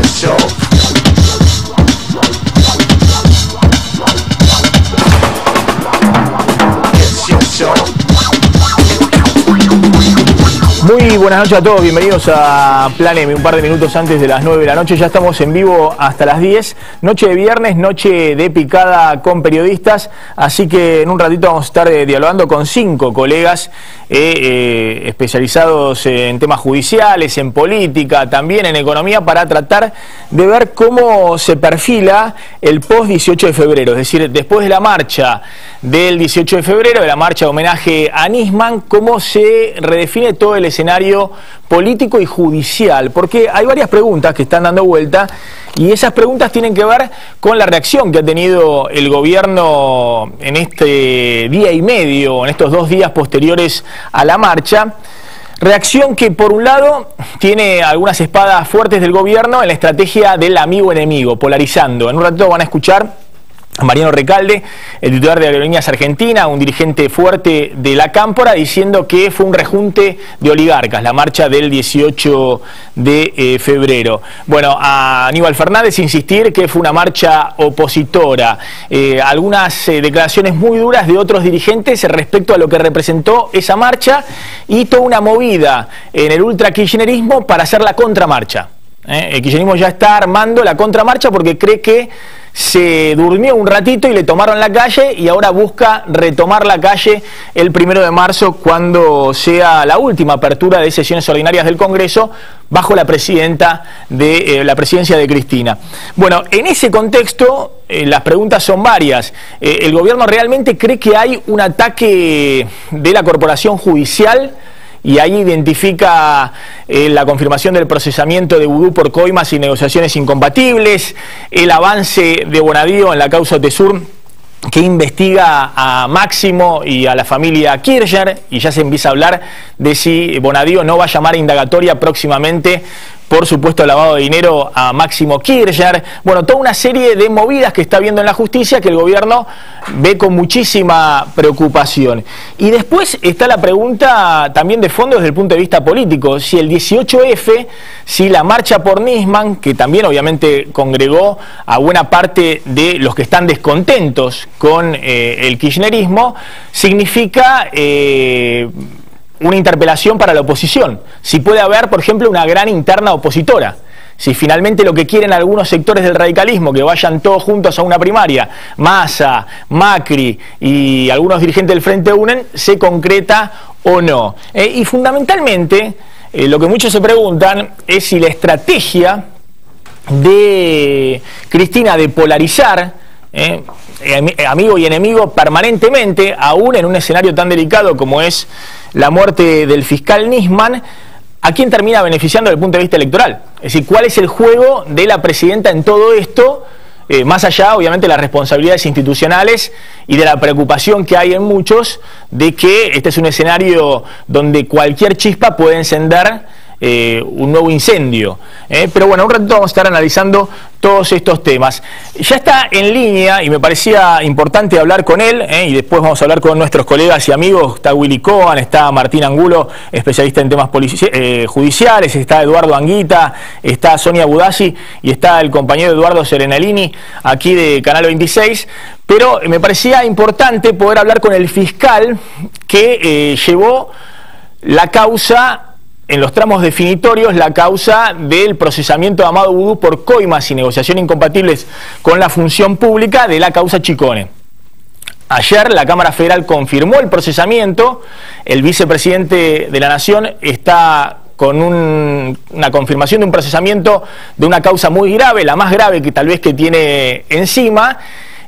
Show. Muy buenas noches a todos, bienvenidos a Plan M, un par de minutos antes de las 9 de la noche, ya estamos en vivo hasta las 10, noche de viernes, noche de picada con periodistas, así que en un ratito vamos a estar dialogando con 5 colegas especializados en temas judiciales, en política, también en economía, para tratar de ver cómo se perfila el post 18 de febrero, es decir, después de la marcha del 18 de febrero, de la marcha de homenaje a Nisman, cómo se redefine todo el escenario político y judicial, porque hay varias preguntas que están dando vuelta y esas preguntas tienen que ver con la reacción que ha tenido el gobierno en este día y medio, en estos 2 días posteriores a la marcha. Reacción que por un lado tiene algunas espadas fuertes del gobierno en la estrategia del amigo-enemigo, polarizando. En un ratito van a escuchar a Mariano Recalde, el titular de Aerolíneas Argentina, un dirigente fuerte de la Cámpora, diciendo que fue un rejunte de oligarcas, la marcha del 18 de febrero. Bueno, a Aníbal Fernández insistir que fue una marcha opositora. Algunas declaraciones muy duras de otros dirigentes respecto a lo que representó esa marcha y toda una movida en el ultra-kirchnerismo para hacer la contramarcha. El kirchnerismo ya está armando la contramarcha porque cree que se durmió un ratito y le tomaron la calle y ahora busca retomar la calle el 1 de marzo cuando sea la última apertura de sesiones ordinarias del Congreso bajo la presidencia de Cristina. Bueno, en ese contexto las preguntas son varias. ¿El gobierno realmente cree que hay un ataque de la corporación judicial? Y ahí identifica la confirmación del procesamiento de Vudú por coimas y negociaciones incompatibles, el avance de Bonadío en la causa Tesur, que investiga a Máximo y a la familia Kirchner, y ya se empieza a hablar de si Bonadío no va a llamar a indagatoria próximamente por supuesto lavado de dinero a Máximo Kirchner. Bueno, toda una serie de movidas que está viendo en la justicia que el gobierno ve con muchísima preocupación. Y después está la pregunta también de fondo desde el punto de vista político, si el 18F, si la marcha por Nisman, que también obviamente congregó a buena parte de los que están descontentos con el kirchnerismo, significa una interpelación para la oposición. Si puede haber, por ejemplo, una gran interna opositora. Si finalmente lo que quieren algunos sectores del radicalismo, que vayan todos juntos a una primaria, Massa, Macri y algunos dirigentes del Frente UNEN, se concreta o no. Y fundamentalmente, lo que muchos se preguntan es si la estrategia de Cristina de polarizar, amigo y enemigo permanentemente, aún en un escenario tan delicado como es la muerte del fiscal Nisman, ¿a quién termina beneficiando desde el punto de vista electoral? Es decir, ¿cuál es el juego de la presidenta en todo esto? Más allá, obviamente, de las responsabilidades institucionales y de la preocupación que hay en muchos de que este es un escenario donde cualquier chispa puede encender un nuevo incendio. Pero bueno, un ratito vamos a estar analizando todos estos temas. Ya está en línea y me parecía importante hablar con él, y después vamos a hablar con nuestros colegas y amigos. Está Willy Cohen, está Martín Angulo, especialista en temas judiciales, está Eduardo Anguita, está Sonia Budassi y está el compañero Eduardo Serenalini aquí de Canal 26. Pero me parecía importante poder hablar con el fiscal que llevó la causa en los tramos definitorios, la causa del procesamiento de Amado Vudú por coimas y negociación incompatibles con la función pública de la causa Chicone. Ayer la Cámara Federal confirmó el procesamiento, el vicepresidente de la Nación está con una confirmación de un procesamiento de una causa muy grave, la más grave que tal vez que tiene encima,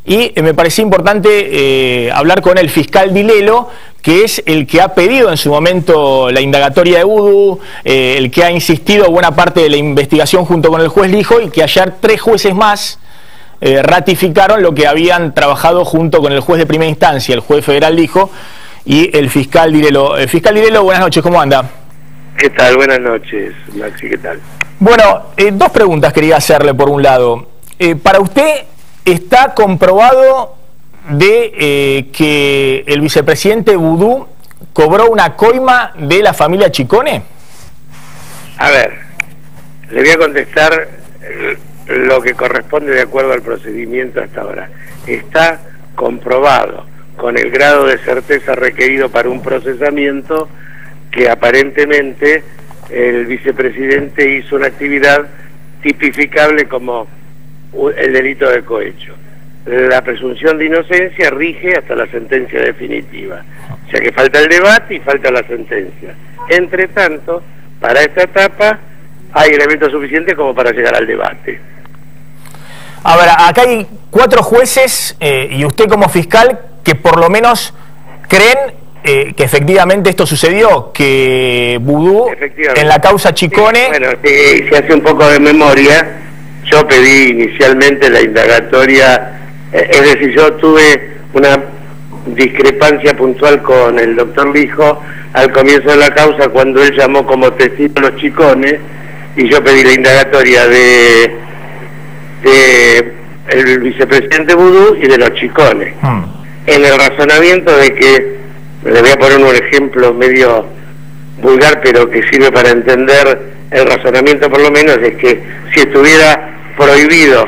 y me parecía importante hablar con el fiscal Dilelo, que es el que ha pedido en su momento la indagatoria de Vudú, el que ha insistido buena parte de la investigación junto con el juez Lijo, y que ayer 3 jueces más ratificaron lo que habían trabajado junto con el juez de primera instancia, el juez federal Lijo, y el fiscal Dilelo. Fiscal Dilelo, buenas noches, ¿cómo anda? ¿Qué tal? Buenas noches, Maxi, ¿qué tal? Bueno, 2 preguntas quería hacerle por un lado. Para usted, ¿está comprobado de que el vicepresidente Vudú cobró una coima de la familia Chicone? A ver, le voy a contestar lo que corresponde de acuerdo al procedimiento hasta ahora. Está comprobado con el grado de certeza requerido para un procesamiento que aparentemente el vicepresidente hizo una actividad tipificable como el delito de cohecho. La presunción de inocencia rige hasta la sentencia definitiva, o sea que falta el debate y falta la sentencia. Entre tanto, para esta etapa hay elementos suficientes como para llegar al debate. Ahora, acá hay 4 jueces y usted como fiscal que por lo menos creen que efectivamente esto sucedió, que Vudú en la causa Ciccone... Sí, bueno, si hace un poco de memoria, yo pedí inicialmente la indagatoria, es decir, yo tuve una discrepancia puntual con el doctor Lijo al comienzo de la causa cuando él llamó como testigo a los Ciccone y yo pedí la indagatoria de el vicepresidente Vudú y de los Ciccone. En el razonamiento de que, le voy a poner un ejemplo medio vulgar pero que sirve para entender el razonamiento por lo menos, es que si estuviera prohibido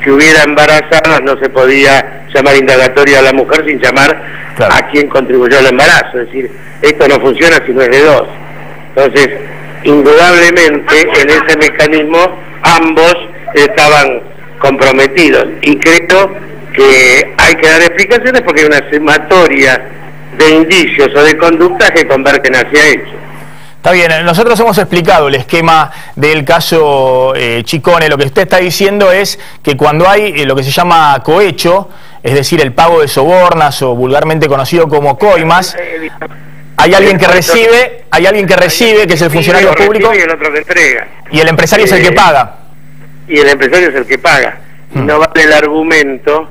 que hubiera embarazadas no se podía llamar indagatoria a la mujer sin llamar a quien contribuyó al embarazo, es decir, esto no funciona si no es de dos. Entonces, indudablemente en ese mecanismo ambos estaban comprometidos y creo que hay que dar explicaciones porque hay una sumatoria de indicios o de conductas que convergen hacia hechos. Está bien, nosotros hemos explicado el esquema del caso Ciccone. Lo que usted está diciendo es que cuando hay lo que se llama cohecho, es decir, el pago de sobornas o vulgarmente conocido como coimas, hay alguien que recibe, que es el funcionario público, y el otro que entrega. Y el empresario es el que paga. Y el empresario es el que paga. No vale el argumento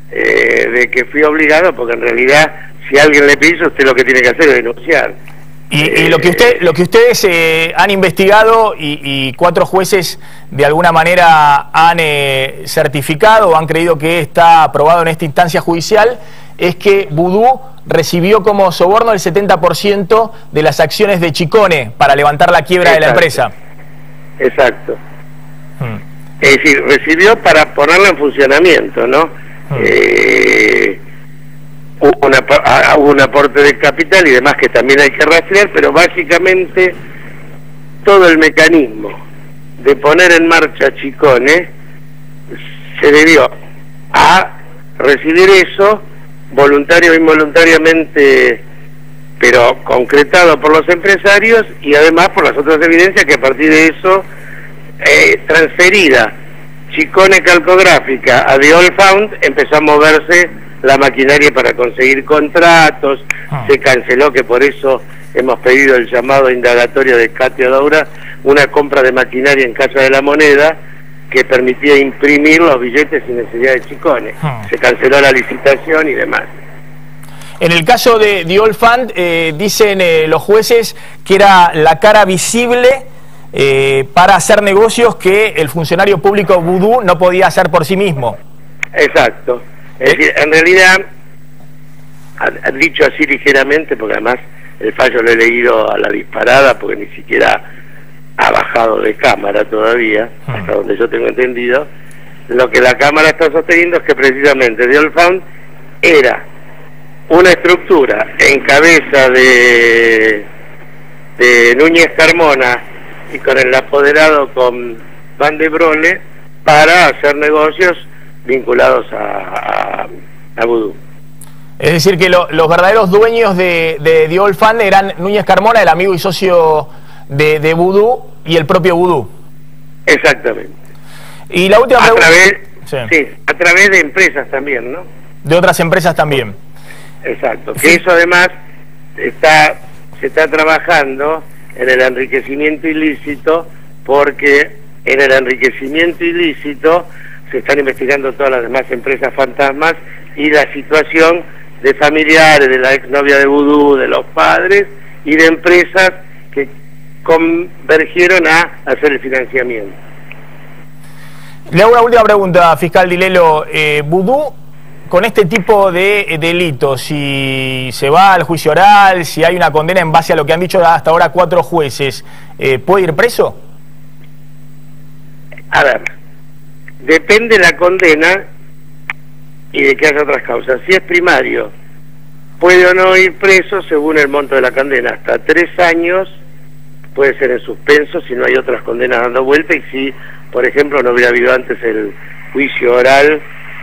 de que fui obligado, porque en realidad si alguien le pide, usted lo que tiene que hacer es denunciar. Y lo que ustedes han investigado y 4 jueces de alguna manera han certificado o han creído que está aprobado en esta instancia judicial es que Vudú recibió como soborno el 70% de las acciones de Ciccone para levantar la quiebra de la empresa. Exacto. Es decir, recibió para ponerla en funcionamiento, ¿no? Hubo un aporte de capital y demás que también hay que rastrear, pero básicamente todo el mecanismo de poner en marcha Ciccone se debió a recibir eso voluntario o involuntariamente, pero concretado por los empresarios y además por las otras evidencias que a partir de eso transferida Ciccone Calcográfica a The Old Found empezó a moverse la maquinaria para conseguir contratos, se canceló, que por eso hemos pedido el llamado indagatorio de Katia Daura, una compra de maquinaria en Casa de la Moneda que permitía imprimir los billetes sin necesidad de Ciccone. Se canceló la licitación y demás. En el caso de The Old Fund, dicen los jueces que era la cara visible para hacer negocios que el funcionario público Vudú no podía hacer por sí mismo. Exacto. Es decir, en realidad, dicho así ligeramente, porque además el fallo lo he leído a la disparada, porque ni siquiera ha bajado de cámara todavía, hasta donde yo tengo entendido, lo que la Cámara está sosteniendo es que precisamente The Old Found era una estructura en cabeza de Núñez Carmona y con el apoderado con Van de Brole para hacer negocios vinculados a Vudú. Es decir, que los verdaderos dueños de The Old Fund eran Núñez Carmona, el amigo y socio de Vudú, y el propio Vudú. Exactamente. Y la última pregunta... a través de empresas también, ¿no? De otras empresas también. Exacto. Que eso además se está trabajando en el enriquecimiento ilícito, porque en el enriquecimiento ilícito se están investigando todas las demás empresas fantasmas y la situación de familiares, de la exnovia de Vudú, de los padres y de empresas que convergieron a hacer el financiamiento. Le hago una última pregunta, fiscal Dilelo. Vudú, con este tipo de delitos, si se va al juicio oral, si hay una condena en base a lo que han dicho hasta ahora 4 jueces, ¿puede ir preso? A ver, depende la condena y de que haya otras causas. Si es primario, puede o no ir preso según el monto de la condena. Hasta 3 años puede ser en suspenso si no hay otras condenas dando vuelta y si, por ejemplo, no hubiera habido antes el juicio oral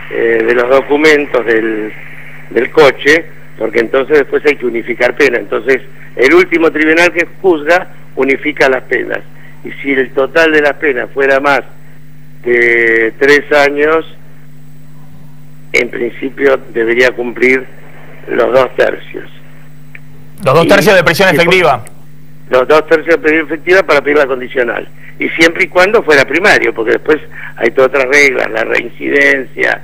de los documentos del coche, porque entonces después hay que unificar pena. Entonces el último tribunal que juzga unifica las penas, y si el total de las penas fuera más de 3 años, en principio debería cumplir los 2/3. Los 2/3 de prisión efectiva. Los 2/3 de prisión efectiva para pedir la condicional. Y siempre y cuando fuera primario, porque después hay todas otras reglas, la reincidencia,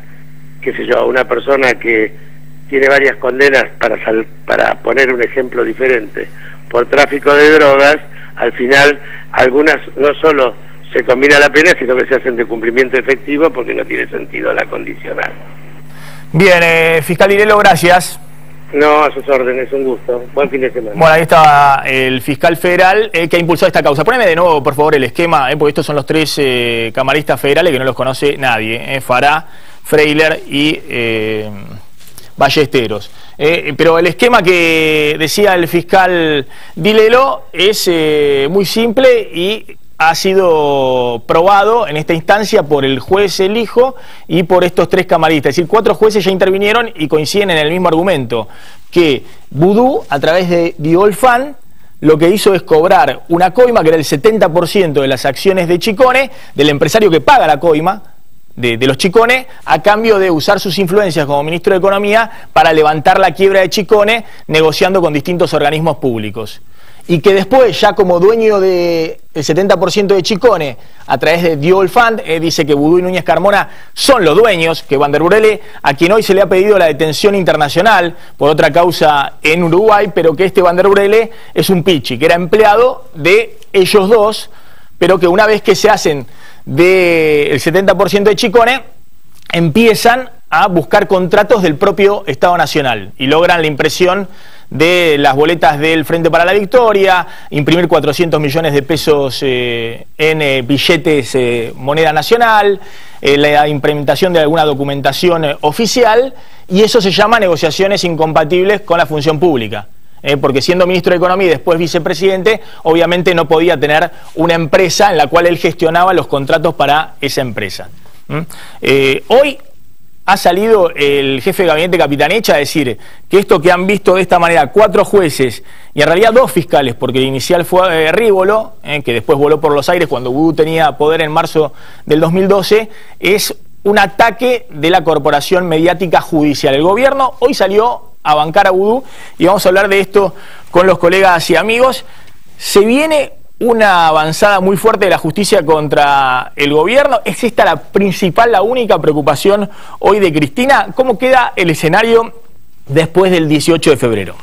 qué sé yo, una persona que tiene varias condenas, para poner un ejemplo diferente, por tráfico de drogas, al final algunas no solo se combina la pena, sino que se hacen de cumplimiento efectivo porque no tiene sentido la condicional. Bien, fiscal Direlo, gracias. No, a sus órdenes, un gusto. Buen fin de semana. Bueno, ahí estaba el fiscal federal que ha impulsado esta causa. Poneme de nuevo, por favor, el esquema, porque estos son los 3 camaristas federales que no los conoce nadie, Farah, Freiler y Ballesteros. Pero el esquema que decía el fiscal Direlo es muy simple y ha sido probado en esta instancia por el juez Elijo y por estos 3 camaristas. Es decir, 4 jueces ya intervinieron y coinciden en el mismo argumento, que Vudú, a través de Diolfan, lo que hizo es cobrar una coima, que era el 70% de las acciones de Chicone, del empresario que paga la coima, de los Chicone, a cambio de usar sus influencias como ministro de Economía para levantar la quiebra de Chicone, negociando con distintos organismos públicos. Y que después, ya como dueño del 70% de Chicone, a través de Diolfan, dice que Vudú y Núñez Carmona son los dueños, que Van der Burele, a quien hoy se le ha pedido la detención internacional por otra causa en Uruguay, pero que este Van der Burele es un pichi, que era empleado de ellos dos, pero que una vez que se hacen del 70% de Chicone, empiezan a buscar contratos del propio Estado Nacional y logran la impresión de las boletas del Frente para la Victoria, imprimir 400 millones de pesos en billetes moneda nacional, la implementación de alguna documentación oficial, y eso se llama negociaciones incompatibles con la función pública. Porque siendo ministro de Economía y después vicepresidente, obviamente no podía tener una empresa en la cual él gestionaba los contratos para esa empresa. Hoy ha salido el jefe de gabinete Capitanecha a decir que esto que han visto de esta manera 4 jueces y en realidad 2 fiscales, porque el inicial fue Rívolo, que después voló por los aires cuando Vudú tenía poder en marzo del 2012, es un ataque de la corporación mediática judicial. El gobierno hoy salió a bancar a Vudú y vamos a hablar de esto con los colegas y amigos. Se viene una avanzada muy fuerte de la justicia contra el gobierno. ¿Es esta la principal, la única preocupación hoy de Cristina? ¿Cómo queda el escenario después del 18 de febrero?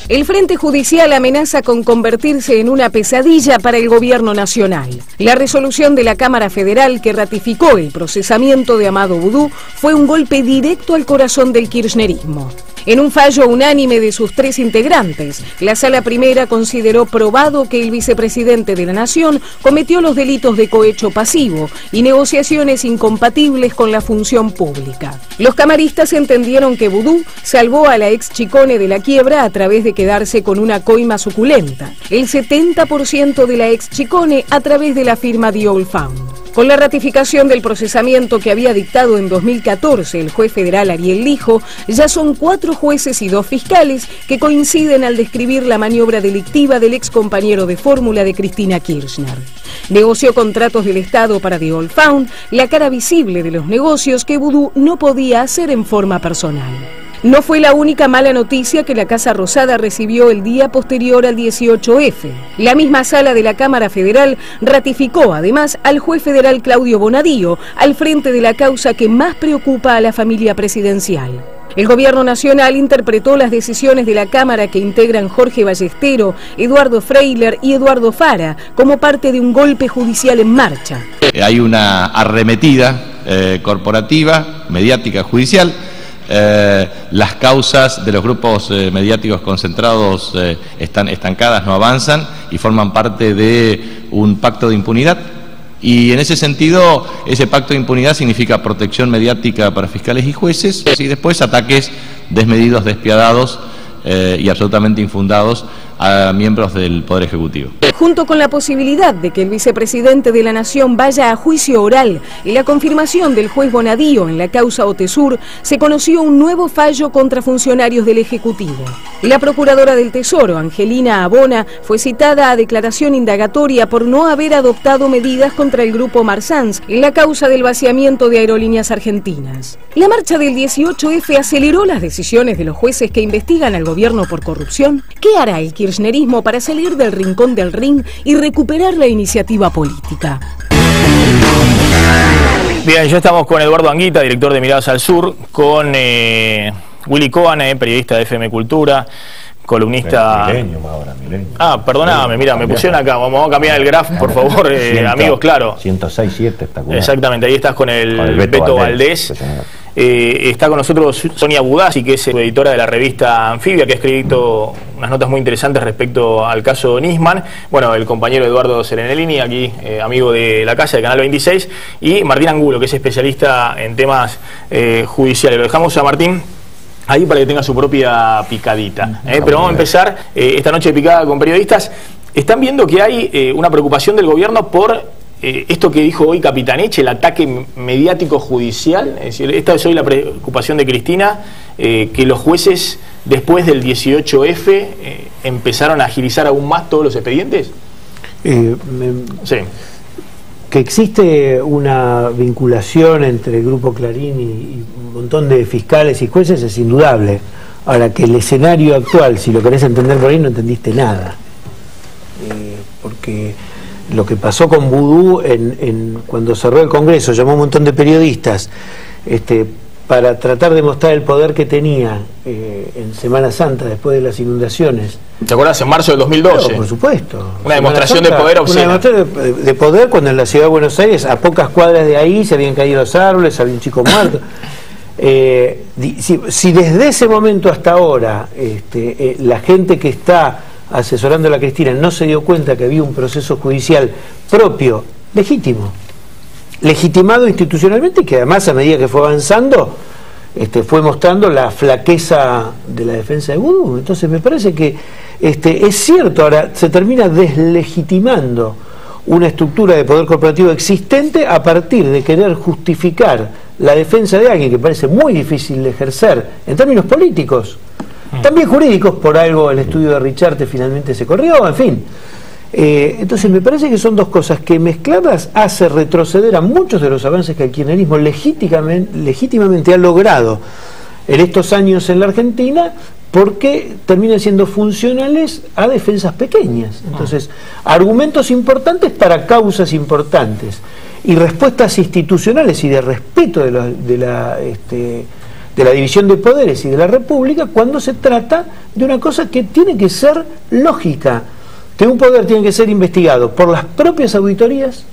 El Frente Judicial amenaza con convertirse en una pesadilla para el gobierno nacional. La resolución de la Cámara Federal que ratificó el procesamiento de Amado Vudú fue un golpe directo al corazón del kirchnerismo. En un fallo unánime de sus 3 integrantes, la Sala Primera consideró probado que el vicepresidente de la Nación cometió los delitos de cohecho pasivo y negociaciones incompatibles con la función pública. Los camaristas entendieron que Vudú salvó a la ex Chicone de la quiebra a través de quedarse con una coima suculenta, el 70% de la ex Chicone a través de la firma Diolfan. Con la ratificación del procesamiento que había dictado en 2014 el juez federal Ariel Lijo, ya son 4 jueces y 2 fiscales que coinciden al describir la maniobra delictiva del ex compañero de fórmula de Cristina Kirchner. Negoció contratos del Estado para Diolfan, la cara visible de los negocios que Vudú no podía hacer en forma personal. No fue la única mala noticia que la Casa Rosada recibió el día posterior al 18F. La misma sala de la Cámara Federal ratificó además al juez federal Claudio Bonadío al frente de la causa que más preocupa a la familia presidencial. El gobierno nacional interpretó las decisiones de la Cámara que integran Jorge Ballestero, Eduardo Freiler y Eduardo Farah como parte de un golpe judicial en marcha. Hay una arremetida corporativa, mediática, judicial, las causas de los grupos mediáticos concentrados están estancadas, no avanzan y forman parte de un pacto de impunidad. Y en ese sentido, ese pacto de impunidad significa protección mediática para fiscales y jueces y después ataques desmedidos, despiadados y absolutamente infundados a miembros del Poder Ejecutivo. Junto con la posibilidad de que el vicepresidente de la Nación vaya a juicio oral y la confirmación del juez Bonadío en la causa Otesur, se conoció un nuevo fallo contra funcionarios del Ejecutivo. La procuradora del Tesoro, Angelina Abona, fue citada a declaración indagatoria por no haber adoptado medidas contra el grupo Marsans en la causa del vaciamiento de Aerolíneas Argentinas. La marcha del 18F aceleró las decisiones de los jueces que investigan al gobierno por corrupción. ¿Qué hará el kirchnerismo para salir del rincón del ring y recuperar la iniciativa política? Bien, ya estamos con Eduardo Anguita, director de Miradas al Sur, con Willy Cohen, periodista de FM Cultura, columnista... Milenio ahora, Milenio. Ah, perdóname, mira, me pusieron acá, vamos a cambiar el graph, por favor, amigos, claro. 106.7, espectacular. Exactamente, ahí estás con el Beto Valdés. Está con nosotros Sonia Budassi, que es editora de la revista Anfibia, que ha escrito unas notas muy interesantes respecto al caso Nisman. Bueno, el compañero Eduardo Serenellini, aquí amigo de la casa, de Canal 26, y Martín Angulo, que es especialista en temas judiciales. Lo dejamos a Martín ahí para que tenga su propia picadita. Pero vamos a empezar esta noche de picada con periodistas. Están viendo que hay una preocupación del gobierno por esto que dijo hoy Capitaneche, el ataque mediático judicial. Es decir, esta es hoy la preocupación de Cristina, que los jueces después del 18F empezaron a agilizar aún más todos los expedientes. Sí. Que existe una vinculación entre el Grupo Clarín y un montón de fiscales y jueces es indudable. Ahora, que el escenario actual, si lo querés entender por ahí, no entendiste nada. Porque lo que pasó con Vudú cuando cerró el Congreso, llamó a un montón de periodistas para tratar de mostrar el poder que tenía en Semana Santa, después de las inundaciones. ¿Te acuerdas? En marzo del 2012. Claro, por supuesto. Una demostración de poder obscena. Una demostración de poder cuando en la ciudad de Buenos Aires, a pocas cuadras de ahí, se habían caído los árboles, había un chico muerto. Si desde ese momento hasta ahora la gente que está asesorando a la Cristina no se dio cuenta que había un proceso judicial propio, legítimo, legitimado institucionalmente, y que además a medida que fue avanzando fue mostrando la flaqueza de la defensa de Vudú. Entonces me parece que es cierto, ahora se termina deslegitimando una estructura de poder corporativo existente a partir de querer justificar la defensa de alguien que parece muy difícil de ejercer en términos políticos, también jurídicos. Por algo el estudio de Richarte finalmente se corrió, en fin. Entonces me parece que son dos cosas que mezcladas hace retroceder a muchos de los avances que el kirchnerismo legítimamente ha logrado en estos años en la Argentina, porque terminan siendo funcionales a defensas pequeñas. Entonces, argumentos importantes para causas importantes y respuestas institucionales y de respeto de la división de poderes y de la República, cuando se trata de una cosa que tiene que ser lógica, que un poder tiene que ser investigado por las propias auditorías,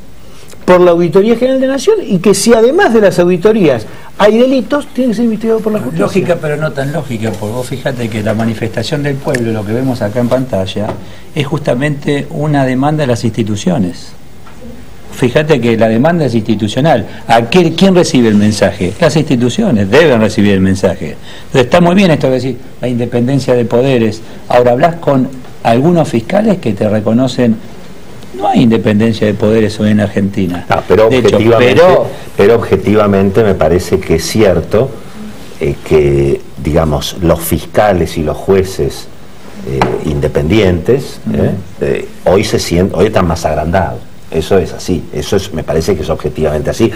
por la Auditoría General de Nación, y que si además de las auditorías hay delitos, tiene que ser investigado por la justicia. Lógica, pero no tan lógica, porque vos fíjate que la manifestación del pueblo, lo que vemos acá en pantalla, es justamente una demanda de las instituciones. Fíjate que la demanda es institucional. ¿Quién recibe el mensaje? Las instituciones deben recibir el mensaje. Entonces está muy bien esto de decir la independencia de poderes. Ahora hablas con algunos fiscales que te reconocen, no hay independencia de poderes hoy en Argentina. Pero objetivamente me parece que es cierto que, digamos, los fiscales y los jueces independientes hoy están más agrandados. Eso es así, me parece que es objetivamente así.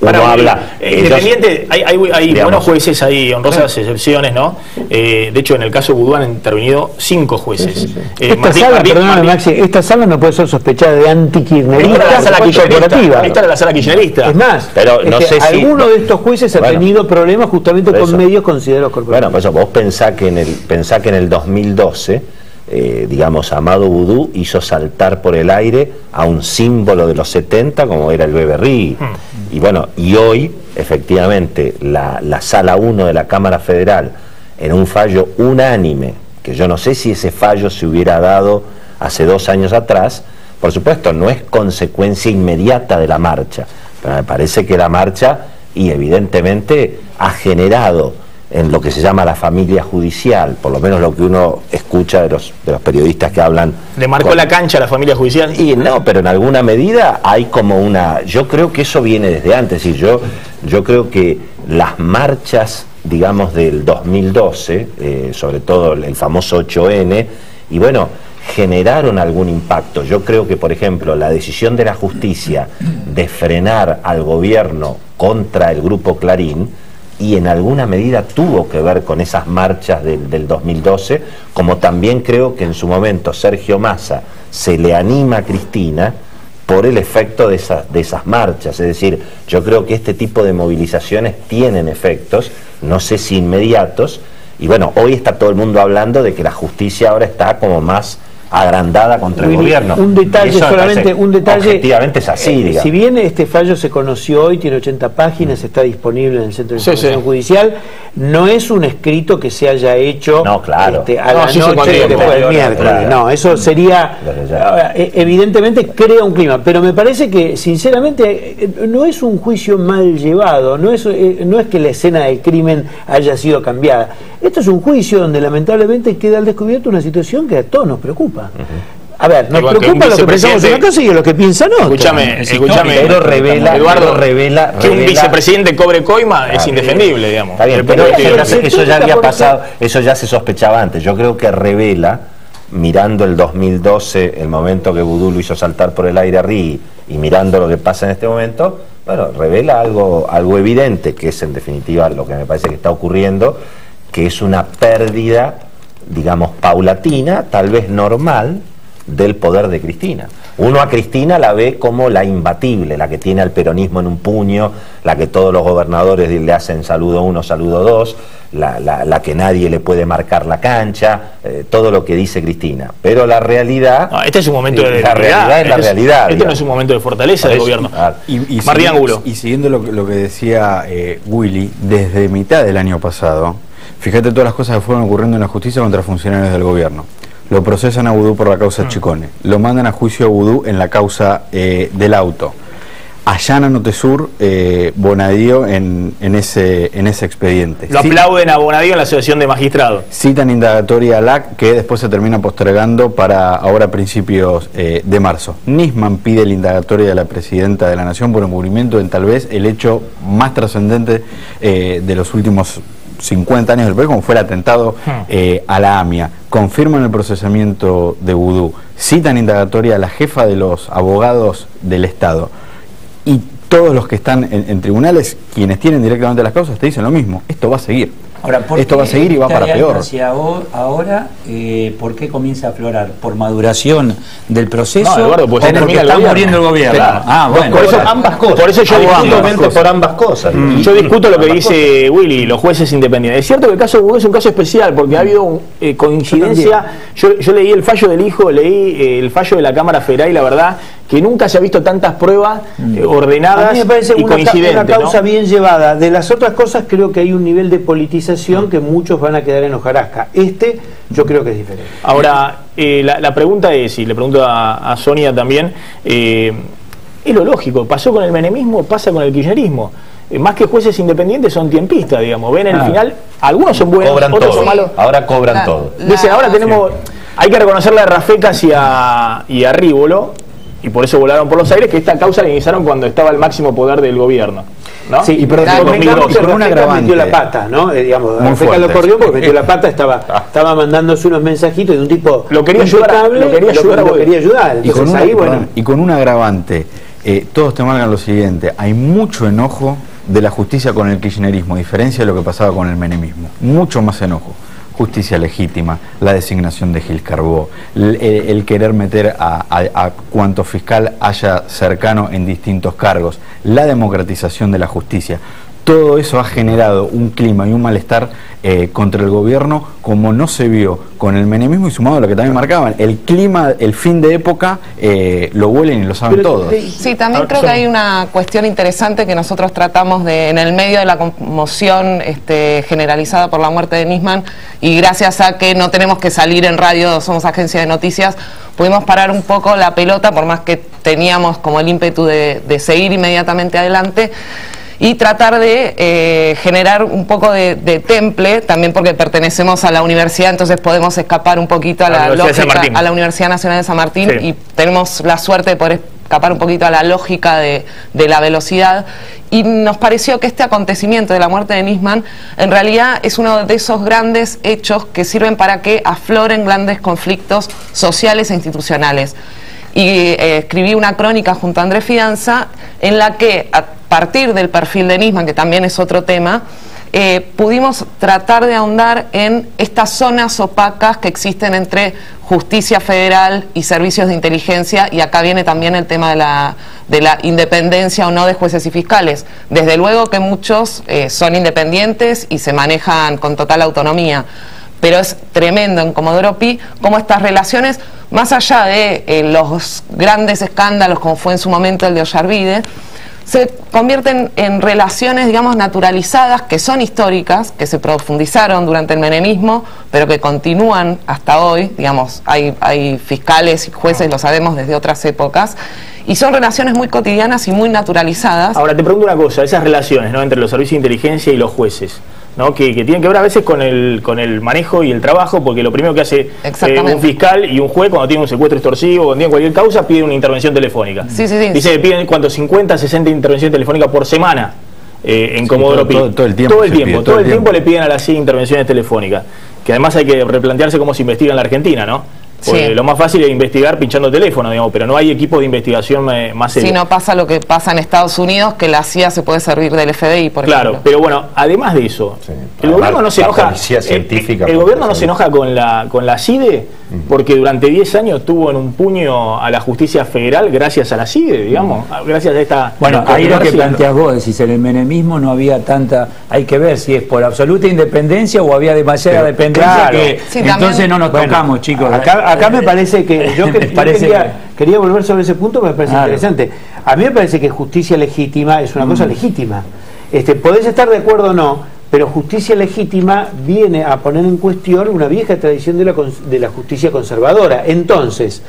Uno habla independiente, hay digamos, buenos jueces, hay honrosas excepciones, ¿no? De hecho, en el caso Vudú han intervenido 5 jueces. Sí. Esta sala no puede ser sospechada de antikirchnerista corporativa. Esta era la sala kirchnerista. Es más, pero no sé si alguno de estos jueces ha tenido problemas justamente con medios considerados corporativos. Bueno, pues vos pensá que en el 2012, digamos, Amado Vudú hizo saltar por el aire a un símbolo de los 70 como era el Beberrí. Y bueno, y hoy, efectivamente, la Sala 1 de la Cámara Federal, en un fallo unánime, que yo no sé si ese fallo se hubiera dado hace 2 años atrás, por supuesto, no es consecuencia inmediata de la marcha, pero me parece que la marcha, y evidentemente, ha generado en lo que se llama la familia judicial, por lo menos lo que uno escucha de los periodistas que hablan. ¿Le marcó la cancha a la familia judicial? Y no, pero en alguna medida hay como una... Yo creo que eso viene desde antes, y yo creo que las marchas, digamos, del 2012, sobre todo el famoso 8N, y bueno, generaron algún impacto. Yo creo que, por ejemplo, la decisión de la justicia de frenar al gobierno contra el grupo Clarín, y en alguna medida tuvo que ver con esas marchas del 2012, como también creo que en su momento Sergio Massa se le anima a Cristina por el efecto de esas marchas. Es decir, yo creo que este tipo de movilizaciones tienen efectos, no sé si inmediatos, y bueno, hoy está todo el mundo hablando de que la justicia ahora está como más agrandada contra el gobierno. Un detalle, solamente un detalle. Efectivamente es así, digamos. Si bien este fallo se conoció hoy, tiene 80 páginas, está disponible en el Centro de Información Judicial, no es un escrito que se haya hecho a la noche después del miércoles. No, eso sería, evidentemente crea un clima, pero me parece que sinceramente no es un juicio mal llevado, no es que la escena del crimen haya sido cambiada. Esto es un juicio donde lamentablemente queda al descubierto una situación que a todos nos preocupa. A ver, nos preocupa lo que pensamos en una cosa y lo que piensan otros. Escúchame, pero revela, Eduardo, revela que un vicepresidente cobre coima es indefendible, digamos. Está bien, pero eso ya había pasado, eso ya se sospechaba antes. Yo creo que revela, mirando el 2012, el momento que Vudú lo hizo saltar por el aire a Rigui, y mirando lo que pasa en este momento, bueno, revela algo evidente, que es en definitiva lo que me parece que está ocurriendo, que es una pérdida, digamos, paulatina, tal vez normal, del poder de Cristina. Uno a Cristina la ve como la imbatible, la que tiene al peronismo en un puño, la que todos los gobernadores le hacen saludo 1, saludo 2, la que nadie le puede marcar la cancha, todo lo que dice Cristina. Pero la realidad... No, este es un momento de la realidad. Es la realidad. Este no es un momento de fortaleza del gobierno. Martín Angulo. Y siguiendo lo que decía Willy, desde mitad del año pasado, fíjate todas las cosas que fueron ocurriendo en la justicia contra funcionarios del gobierno. Lo procesan a Vudú por la causa Chicone, lo mandan a juicio a Vudú en la causa del auto. Allanan Otesur, Bonadío en ese expediente. Lo aplauden a Bonadío en la asociación de magistrados. Citan indagatoria a LAC, que después se termina postergando para ahora principios de marzo. Nisman pide la indagatoria de la presidenta de la Nación por encubrimiento en tal vez el hecho más trascendente de los últimos 50 años del país, como fue el atentado a la AMIA. Confirman el procesamiento de Vudú, citan indagatoria a la jefa de los abogados del Estado, y todos los que están en tribunales, quienes tienen directamente las causas, te dicen lo mismo: esto va a seguir. Ahora, esto va a seguir y va para peor. Ahora, ¿por qué comienza a aflorar? ¿Por maduración del proceso? No, Eduardo, pues porque está muriendo el gobierno. Bueno, por eso, ambas cosas. Por eso yo discuto por ambas cosas. Yo discuto lo que dice Willy, los jueces independientes. Es cierto que el caso de Vudú es un caso especial, porque ha habido coincidencia. Yo leí el fallo del hijo, leí el fallo de la Cámara Federal, y la verdad que nunca se ha visto tantas pruebas ordenadas. A mí me parece y coincidentes, una causa bien llevada. De las otras cosas creo que hay un nivel de politización que muchos van a quedar en hojarasca. Yo creo que es diferente. Ahora, la pregunta es, y le pregunto a Sonia también, es lo lógico, pasó con el menemismo, pasa con el kirchnerismo. Más que jueces independientes son tiempistas, digamos, ven el final, algunos son buenos, cobran otros todo. son malos. Ahora cobran todo. Dicen, ahora tenemos, hay que reconocerle a Rafecas y a Rívolo, y por eso volaron por los aires, que esta causa la iniciaron cuando estaba el máximo poder del gobierno, ¿no? Sí, y pero un agravante metió la pata, ¿no? Digamos, Rafecas lo corrió porque metió la pata, estaba mandándose unos mensajitos de un tipo lo quería ayudar, lo quería ayudar. Entonces, y con un agravante, todos te marcan lo siguiente: hay mucho enojo de la justicia con el kirchnerismo, a diferencia de lo que pasaba con el menemismo, mucho más enojo. Justicia legítima, la designación de Gil Carbó, el querer meter a cuanto fiscal haya cercano en distintos cargos, la democratización de la justicia. todo eso ha generado un clima y un malestar contra el gobierno como no se vio con el menemismo, y sumado a lo que también marcaban, el clima, el fin de época, lo huelen y lo saben todos. Sí, también creo que hay una cuestión interesante que nosotros tratamos de, en el medio de la conmoción generalizada por la muerte de Nisman, y gracias a que no tenemos que salir en radio, somos agencia de noticias, pudimos parar un poco la pelota, por más que teníamos como el ímpetu de seguir inmediatamente adelante, y tratar de generar un poco de temple, también porque pertenecemos a la universidad, entonces podemos escapar un poquito a la lógica, a la Universidad Nacional de San Martín, sí. Y tenemos la suerte de poder escapar un poquito a la lógica de la velocidad, y nos pareció que este acontecimiento de la muerte de Nisman en realidad es uno de esos grandes hechos que sirven para que afloren grandes conflictos sociales e institucionales. Y escribí una crónica junto a Andrés Fidanza en la que, a partir del perfil de Nisman, que también es otro tema, pudimos tratar de ahondar en estas zonas opacas que existen entre justicia federal y servicios de inteligencia, y acá viene también el tema de la independencia o no de jueces y fiscales. Desde luego que muchos son independientes y se manejan con total autonomía, pero es tremendo en Comodoro Pi cómo estas relaciones, más allá de los grandes escándalos como fue en su momento el de Ollarvide, se convierten en relaciones, digamos, naturalizadas, que son históricas, que se profundizaron durante el menemismo, pero que continúan hasta hoy. Digamos, hay fiscales y jueces, lo sabemos desde otras épocas, y son relaciones muy cotidianas y muy naturalizadas. Ahora te pregunto una cosa, esas relaciones, ¿no?, entre los servicios de inteligencia y los jueces, ¿no?, que tienen que ver a veces con el manejo y el trabajo, porque lo primero que hace un fiscal y un juez cuando tiene un secuestro extorsivo, cuando tiene cualquier causa, pide una intervención telefónica. Sí. Dice que piden 50, 60 intervenciones telefónicas por semana en Comodoro Pi. Todo el tiempo le piden a las intervenciones telefónicas, que además hay que replantearse cómo se investiga en la Argentina, ¿no? Porque lo más fácil es investigar pinchando teléfono, digamos, pero no hay equipos de investigación más serios. Si no pasa lo que pasa en Estados Unidos, que la CIA se puede servir del FBI, por ejemplo. Claro, pero bueno, además de eso, el gobierno no se enoja. El gobierno no se enoja con la CIDE, porque durante 10 años tuvo en un puño a la justicia federal gracias a la CIDE, digamos, gracias a esta. Bueno, ahí lo que planteas vos, decís, en el menemismo no había tanta. Hay que ver si es por absoluta independencia o había demasiada dependencia, claro, que sí, entonces no nos tocamos, chicos. Acá me parece que yo quería volver sobre ese punto, me parece interesante. A mí me parece que justicia legítima es una cosa legítima. Podés estar de acuerdo o no, pero justicia legítima viene a poner en cuestión una vieja tradición de la justicia conservadora. Entonces,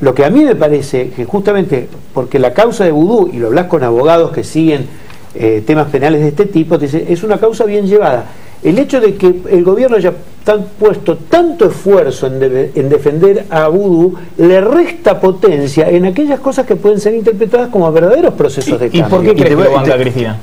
lo que a mí me parece que justamente porque la causa de Vudú, y lo hablas con abogados que siguen temas penales de este tipo, te dice, es una causa bien llevada. El hecho de que el gobierno haya puesto tanto esfuerzo en defender a Vudú le resta potencia en aquellas cosas que pueden ser interpretadas como verdaderos procesos de cambio. ¿Y por qué crees que lo banca Cristina?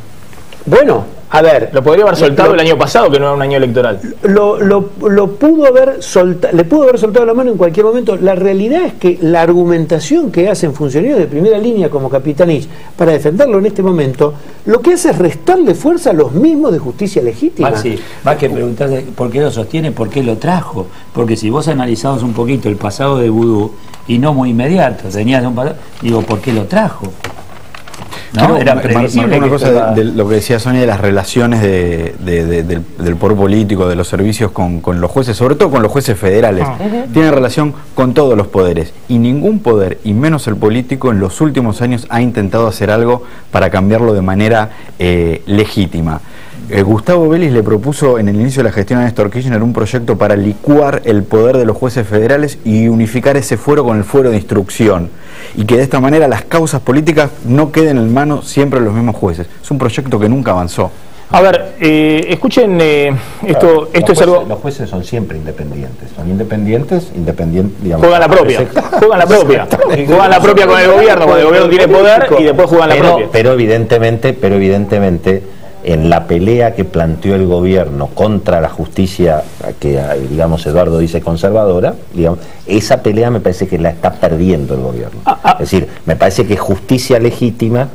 Bueno, a ver, lo podría haber soltado el año pasado, que no era un año electoral. Lo pudo haber soltado, le pudo haber soltado la mano en cualquier momento. La realidad es que la argumentación que hacen funcionarios de primera línea como Capitanich para defenderlo en este momento, lo que hace es restarle fuerza a los mismos de justicia legítima. Más que preguntarse por qué lo sostiene, por qué lo trajo. Porque si vos analizabas un poquito el pasado de Vudú, y no muy inmediato, tenías un pasado, digo, ¿por qué lo trajo? ¿No? Era previsible. Una cosa de lo que decía Sonia, de las relaciones del poder político, de los servicios con los jueces, sobre todo con los jueces federales. Tiene relación con todos los poderes, y ningún poder, y menos el político, en los últimos años ha intentado hacer algo para cambiarlo de manera legítima. Gustavo Vélez le propuso en el inicio de la gestión a Néstor Kirchner un proyecto para licuar el poder de los jueces federales y unificar ese fuero con el fuero de instrucción, y que de esta manera las causas políticas no queden en manos siempre de los mismos jueces. Es un proyecto que nunca avanzó. A ver, escuchen, esto es algo. Los jueces son siempre independientes, digamos. Juegan la propia, juegan la propia con el gobierno, cuando el gobierno tiene poder, y después juegan la propia. Pero evidentemente, en la pelea que planteó el gobierno contra la justicia, que digamos Eduardo dice conservadora, digamos, esa pelea me parece que la está perdiendo el gobierno. Es decir, me parece que justicia legítima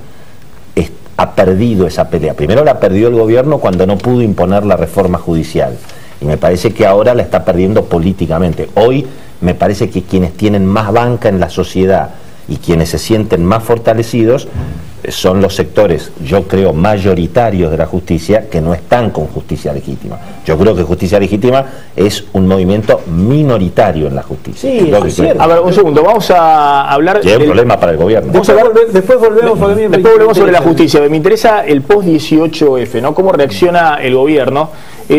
ha perdido esa pelea. Primero la perdió el gobierno cuando no pudo imponer la reforma judicial, y me parece que ahora la está perdiendo políticamente. Hoy me parece que quienes tienen más banca en la sociedad y quienes se sienten más fortalecidos son los sectores, yo creo, mayoritarios de la justicia que no están con justicia legítima. Yo creo que justicia legítima es un movimiento minoritario en la justicia. Sí, eso es cierto. A ver, un segundo, vamos a hablar... Y hay un problema para el gobierno. Después volvemos sobre la justicia. Me interesa el post-18F, ¿no? Cómo reacciona el gobierno,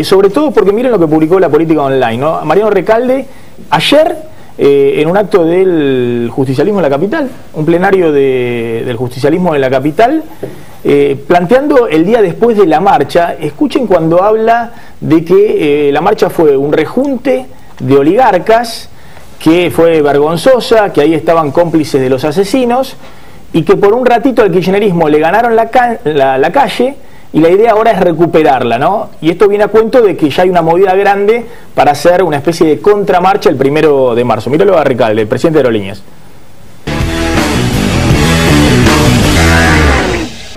sobre todo porque miren lo que publicó La Política Online, ¿no? Mariano Recalde, ayer... en un acto del justicialismo en la capital, un plenario del justicialismo en la capital, planteando el día después de la marcha. Escuchen cuando habla de que la marcha fue un rejunte de oligarcas, que fue vergonzosa, que ahí estaban cómplices de los asesinos, y que por un ratito al kirchnerismo le ganaron la calle, y la idea ahora es recuperarla, ¿no? Y esto viene a cuento de que ya hay una movida grande para hacer una especie de contramarcha el 1 de marzo. Míralo a Recalde, el presidente de Aerolíneas.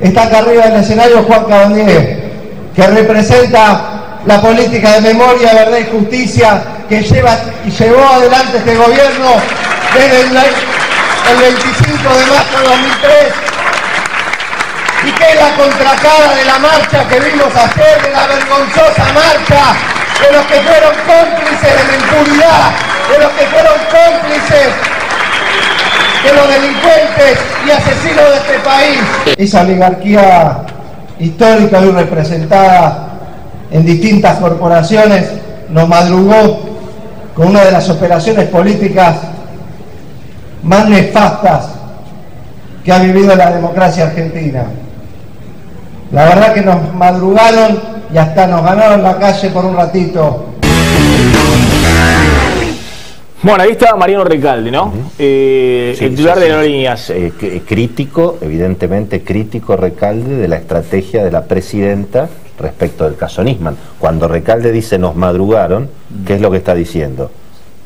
Está acá arriba en el escenario Juan Cabandier, que representa la política de memoria, verdad y justicia que lleva y llevó adelante este gobierno desde el 25 de marzo de 2003. Y que es la contracara de la marcha que vimos ayer, de la vergonzosa marcha de los que fueron cómplices de la impunidad, de los que fueron cómplices de los delincuentes y asesinos de este país. Esa oligarquía histórica hoy representada en distintas corporaciones nos madrugó con una de las operaciones políticas más nefastas que ha vivido la democracia argentina. La verdad que nos madrugaron y hasta nos ganaron la calle por un ratito. Bueno, ahí está Mariano Recalde, ¿no? El titular de Aerolíneas. Crítico, evidentemente crítico Recalde de la estrategia de la presidenta respecto del caso Nisman. Cuando Recalde dice nos madrugaron, ¿qué es lo que está diciendo?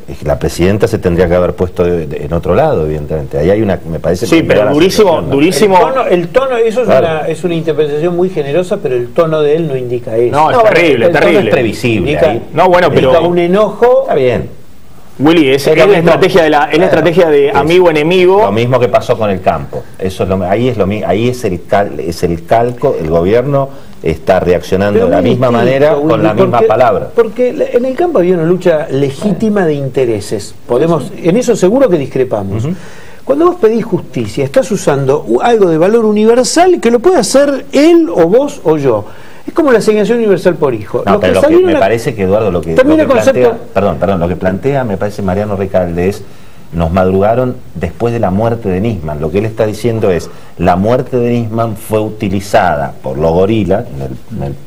Es que la presidenta se tendría que haber puesto en otro lado, evidentemente. Ahí hay una, me parece... Sí, pero durísimo, ¿no? Durísimo... El tono, eso es, claro, es una interpretación muy generosa, pero el tono de él no indica eso. No, es terrible, el tono es previsible. Indica, no, bueno, pero... Indica un enojo... Está bien. Willy, es la estrategia de la estrategia de amigo-enemigo. Lo mismo que pasó con el campo. Eso es ahí es el calco, el gobierno está reaccionando de la misma manera, con la misma palabra. Porque en el campo había una lucha legítima de intereses. En eso seguro que discrepamos. Cuando vos pedís justicia, estás usando algo de valor universal que lo puede hacer él o vos o yo. Es como la asignación universal por hijo. No, pero me parece que Eduardo lo que plantea, me parece Mariano Recalde, es nos madrugaron después de la muerte de Nisman. Lo que él está diciendo es la muerte de Nisman fue utilizada por los gorilas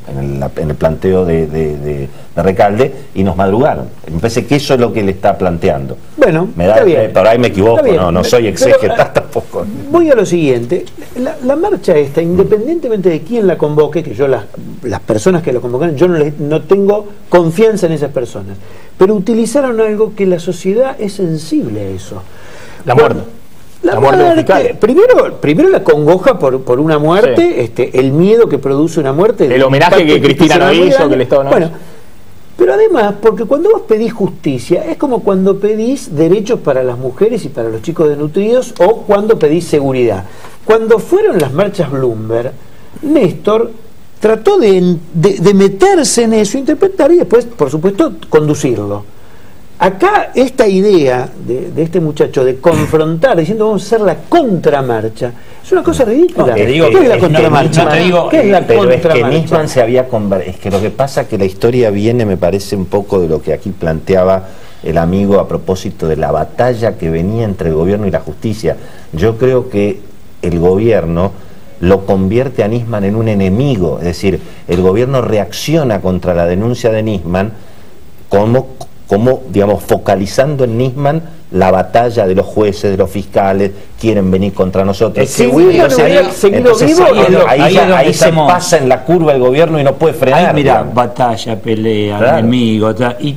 en el planteo de Recalde y nos madrugaron. Me parece que eso es lo que él está planteando. Bueno, está bien. Por ahí me equivoco, no soy exégeta tampoco. Voy a lo siguiente. La marcha esta, independientemente de quién la convoque, que yo las personas que la convocaron, yo no tengo confianza en esas personas, pero utilizaron algo que la sociedad es sensible a eso. La muerte. La muerte, primero la congoja por una muerte, sí. El miedo que produce una muerte. El homenaje que Cristina no hizo, que el Estado no hizo. Pero además, porque cuando vos pedís justicia, es como cuando pedís derechos para las mujeres y para los chicos desnutridos, o cuando pedís seguridad. Cuando fueron las marchas Bloomberg, Néstor trató de meterse en eso, interpretar y después, por supuesto, conducirlo. Acá esta idea de este muchacho de confrontar, diciendo vamos a hacer la contramarcha, es una cosa ridícula. ¿Qué es la contramarcha? ¿Qué es la contramarcha? Es que Nisman se había convertido. Es que lo que pasa es que la historia viene, me parece, un poco de lo que aquí planteaba el amigo a propósito de la batalla que venía entre el gobierno y la justicia. Yo creo que el gobierno lo convierte a Nisman en un enemigo, es decir, el gobierno reacciona contra la denuncia de Nisman como digamos, focalizando en Nisman la batalla de los jueces, de los fiscales, quieren venir contra nosotros. Ahí se pasa en la curva el gobierno y no puede frenar. Ahí, mira, batalla, pelea, claro, enemigo, y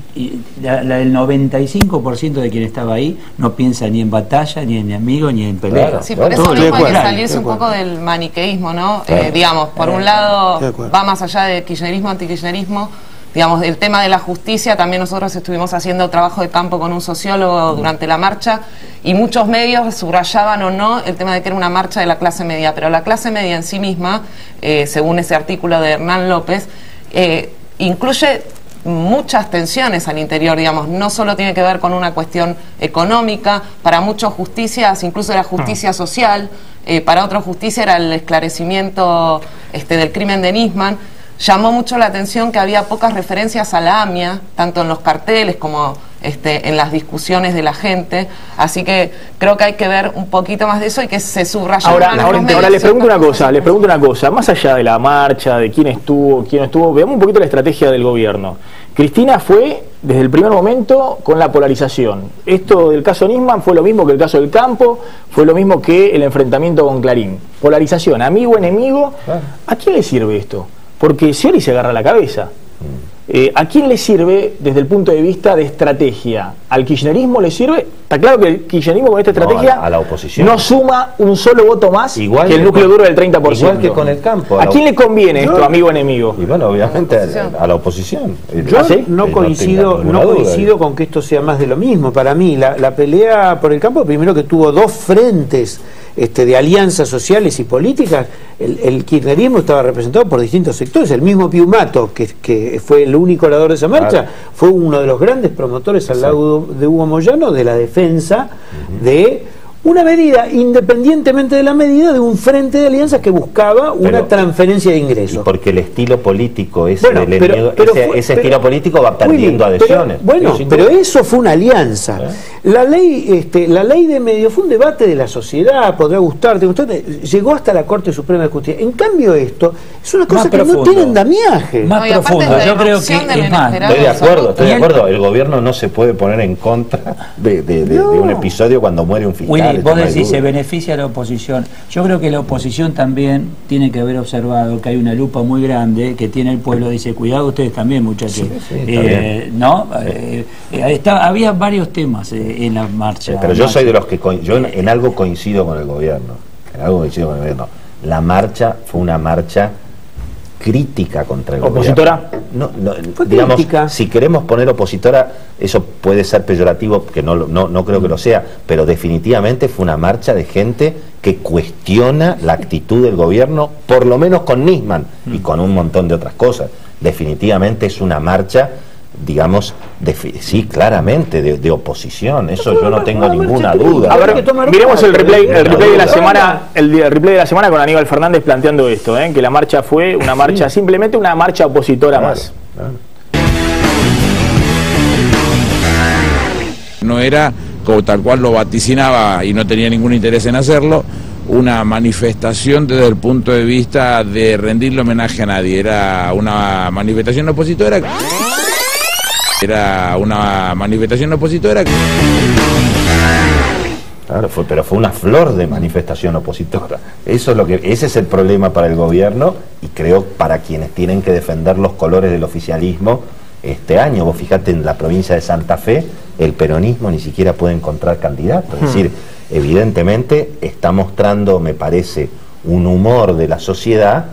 el 95% de quien estaba ahí no piensa ni en batalla, ni en enemigo, ni en pelea. Claro, sí, por eso mismo hay que salirse un poco del maniqueísmo, ¿no? Digamos, por un lado va más allá de kirchnerismo, antikirchnerismo, Digamos, el tema de la justicia, también nosotros estuvimos haciendo trabajo de campo con un sociólogo durante la marcha, y muchos medios subrayaban o no el tema de que era una marcha de la clase media, pero la clase media en sí misma, según ese artículo de Hernán López, incluye muchas tensiones al interior, digamos, no solo tiene que ver con una cuestión económica, para muchos justicias, incluso la justicia social, para otros justicia era el esclarecimiento del crimen de Nisman. Llamó mucho la atención que había pocas referencias a la AMIA, tanto en los carteles como en las discusiones de la gente, así que creo que hay que ver un poquito más de eso y que se subraya. Ahora les pregunto una cosa, más allá de la marcha, de quién estuvo, veamos un poquito la estrategia del gobierno. Cristina fue desde el primer momento con la polarización. Esto del caso Nisman fue lo mismo que el caso del Campo, fue lo mismo que el enfrentamiento con Clarín. Polarización, amigo, enemigo. ¿A quién le sirve esto? Porque Scioli se agarra la cabeza. ¿A quién le sirve desde el punto de vista de estrategia? ¿Al kirchnerismo le sirve? Está claro que el kirchnerismo con esta estrategia a la oposición no suma un solo voto más igual que el núcleo duro del 30%. Igual que con el Campo. ¿A quién le conviene esto, amigo enemigo? Y bueno, obviamente a la oposición. Yo no coincido con que esto sea más de lo mismo. Para mí, la pelea por el Campo, primero que tuvo dos frentes de alianzas sociales y políticas. El kirchnerismo estaba representado por distintos sectores. El mismo Piumato, que fue el único orador de esa marcha, fue uno de los grandes promotores al lado de Hugo Moyano de la defensa de una medida, independientemente de la medida, de un frente de alianzas que buscaba una transferencia de ingresos. Porque el estilo político ese estilo político va perdiendo adhesiones. Pero eso fue una alianza. La ley de medios fue un debate de la sociedad, podrá gustarte, llegó hasta la Corte Suprema de Justicia. En cambio esto es una cosa que no tiene andamiaje. Más profundo, yo creo que es más. Estoy de acuerdo, el gobierno no se puede poner en contra de un episodio cuando muere un fiscal. Vos decís, se beneficia a la oposición. Yo creo que la oposición también tiene que haber observado que hay una lupa muy grande que tiene el pueblo. Dice, cuidado ustedes también, muchachos. ¿No? Había varios temas en la marcha. Pero yo soy de los que yo en algo coincido con el gobierno. La marcha fue una marcha crítica contra el ¿Opositora? gobierno. Digamos, si queremos poner opositora, eso puede ser peyorativo, que no creo que lo sea, pero definitivamente fue una marcha de gente que cuestiona la actitud del gobierno, por lo menos con Nisman y con un montón de otras cosas. Definitivamente es una marcha, digamos, claramente de oposición, eso yo no tengo ninguna duda. A ver, miremos el replay de la semana, el replay de la semana con Aníbal Fernández planteando esto, que la marcha fue una marcha, simplemente una marcha opositora más. No era, como tal cual lo vaticinaba y no tenía ningún interés en hacerlo, una manifestación desde el punto de vista de rendirle homenaje a nadie, era una manifestación opositora. Claro, pero fue una flor de manifestación opositora. Ese es el problema para el gobierno y creo para quienes tienen que defender los colores del oficialismo este año. Vos fijate, en la provincia de Santa Fe, el peronismo ni siquiera puede encontrar candidato. Es decir, evidentemente está mostrando, me parece, un humor de la sociedad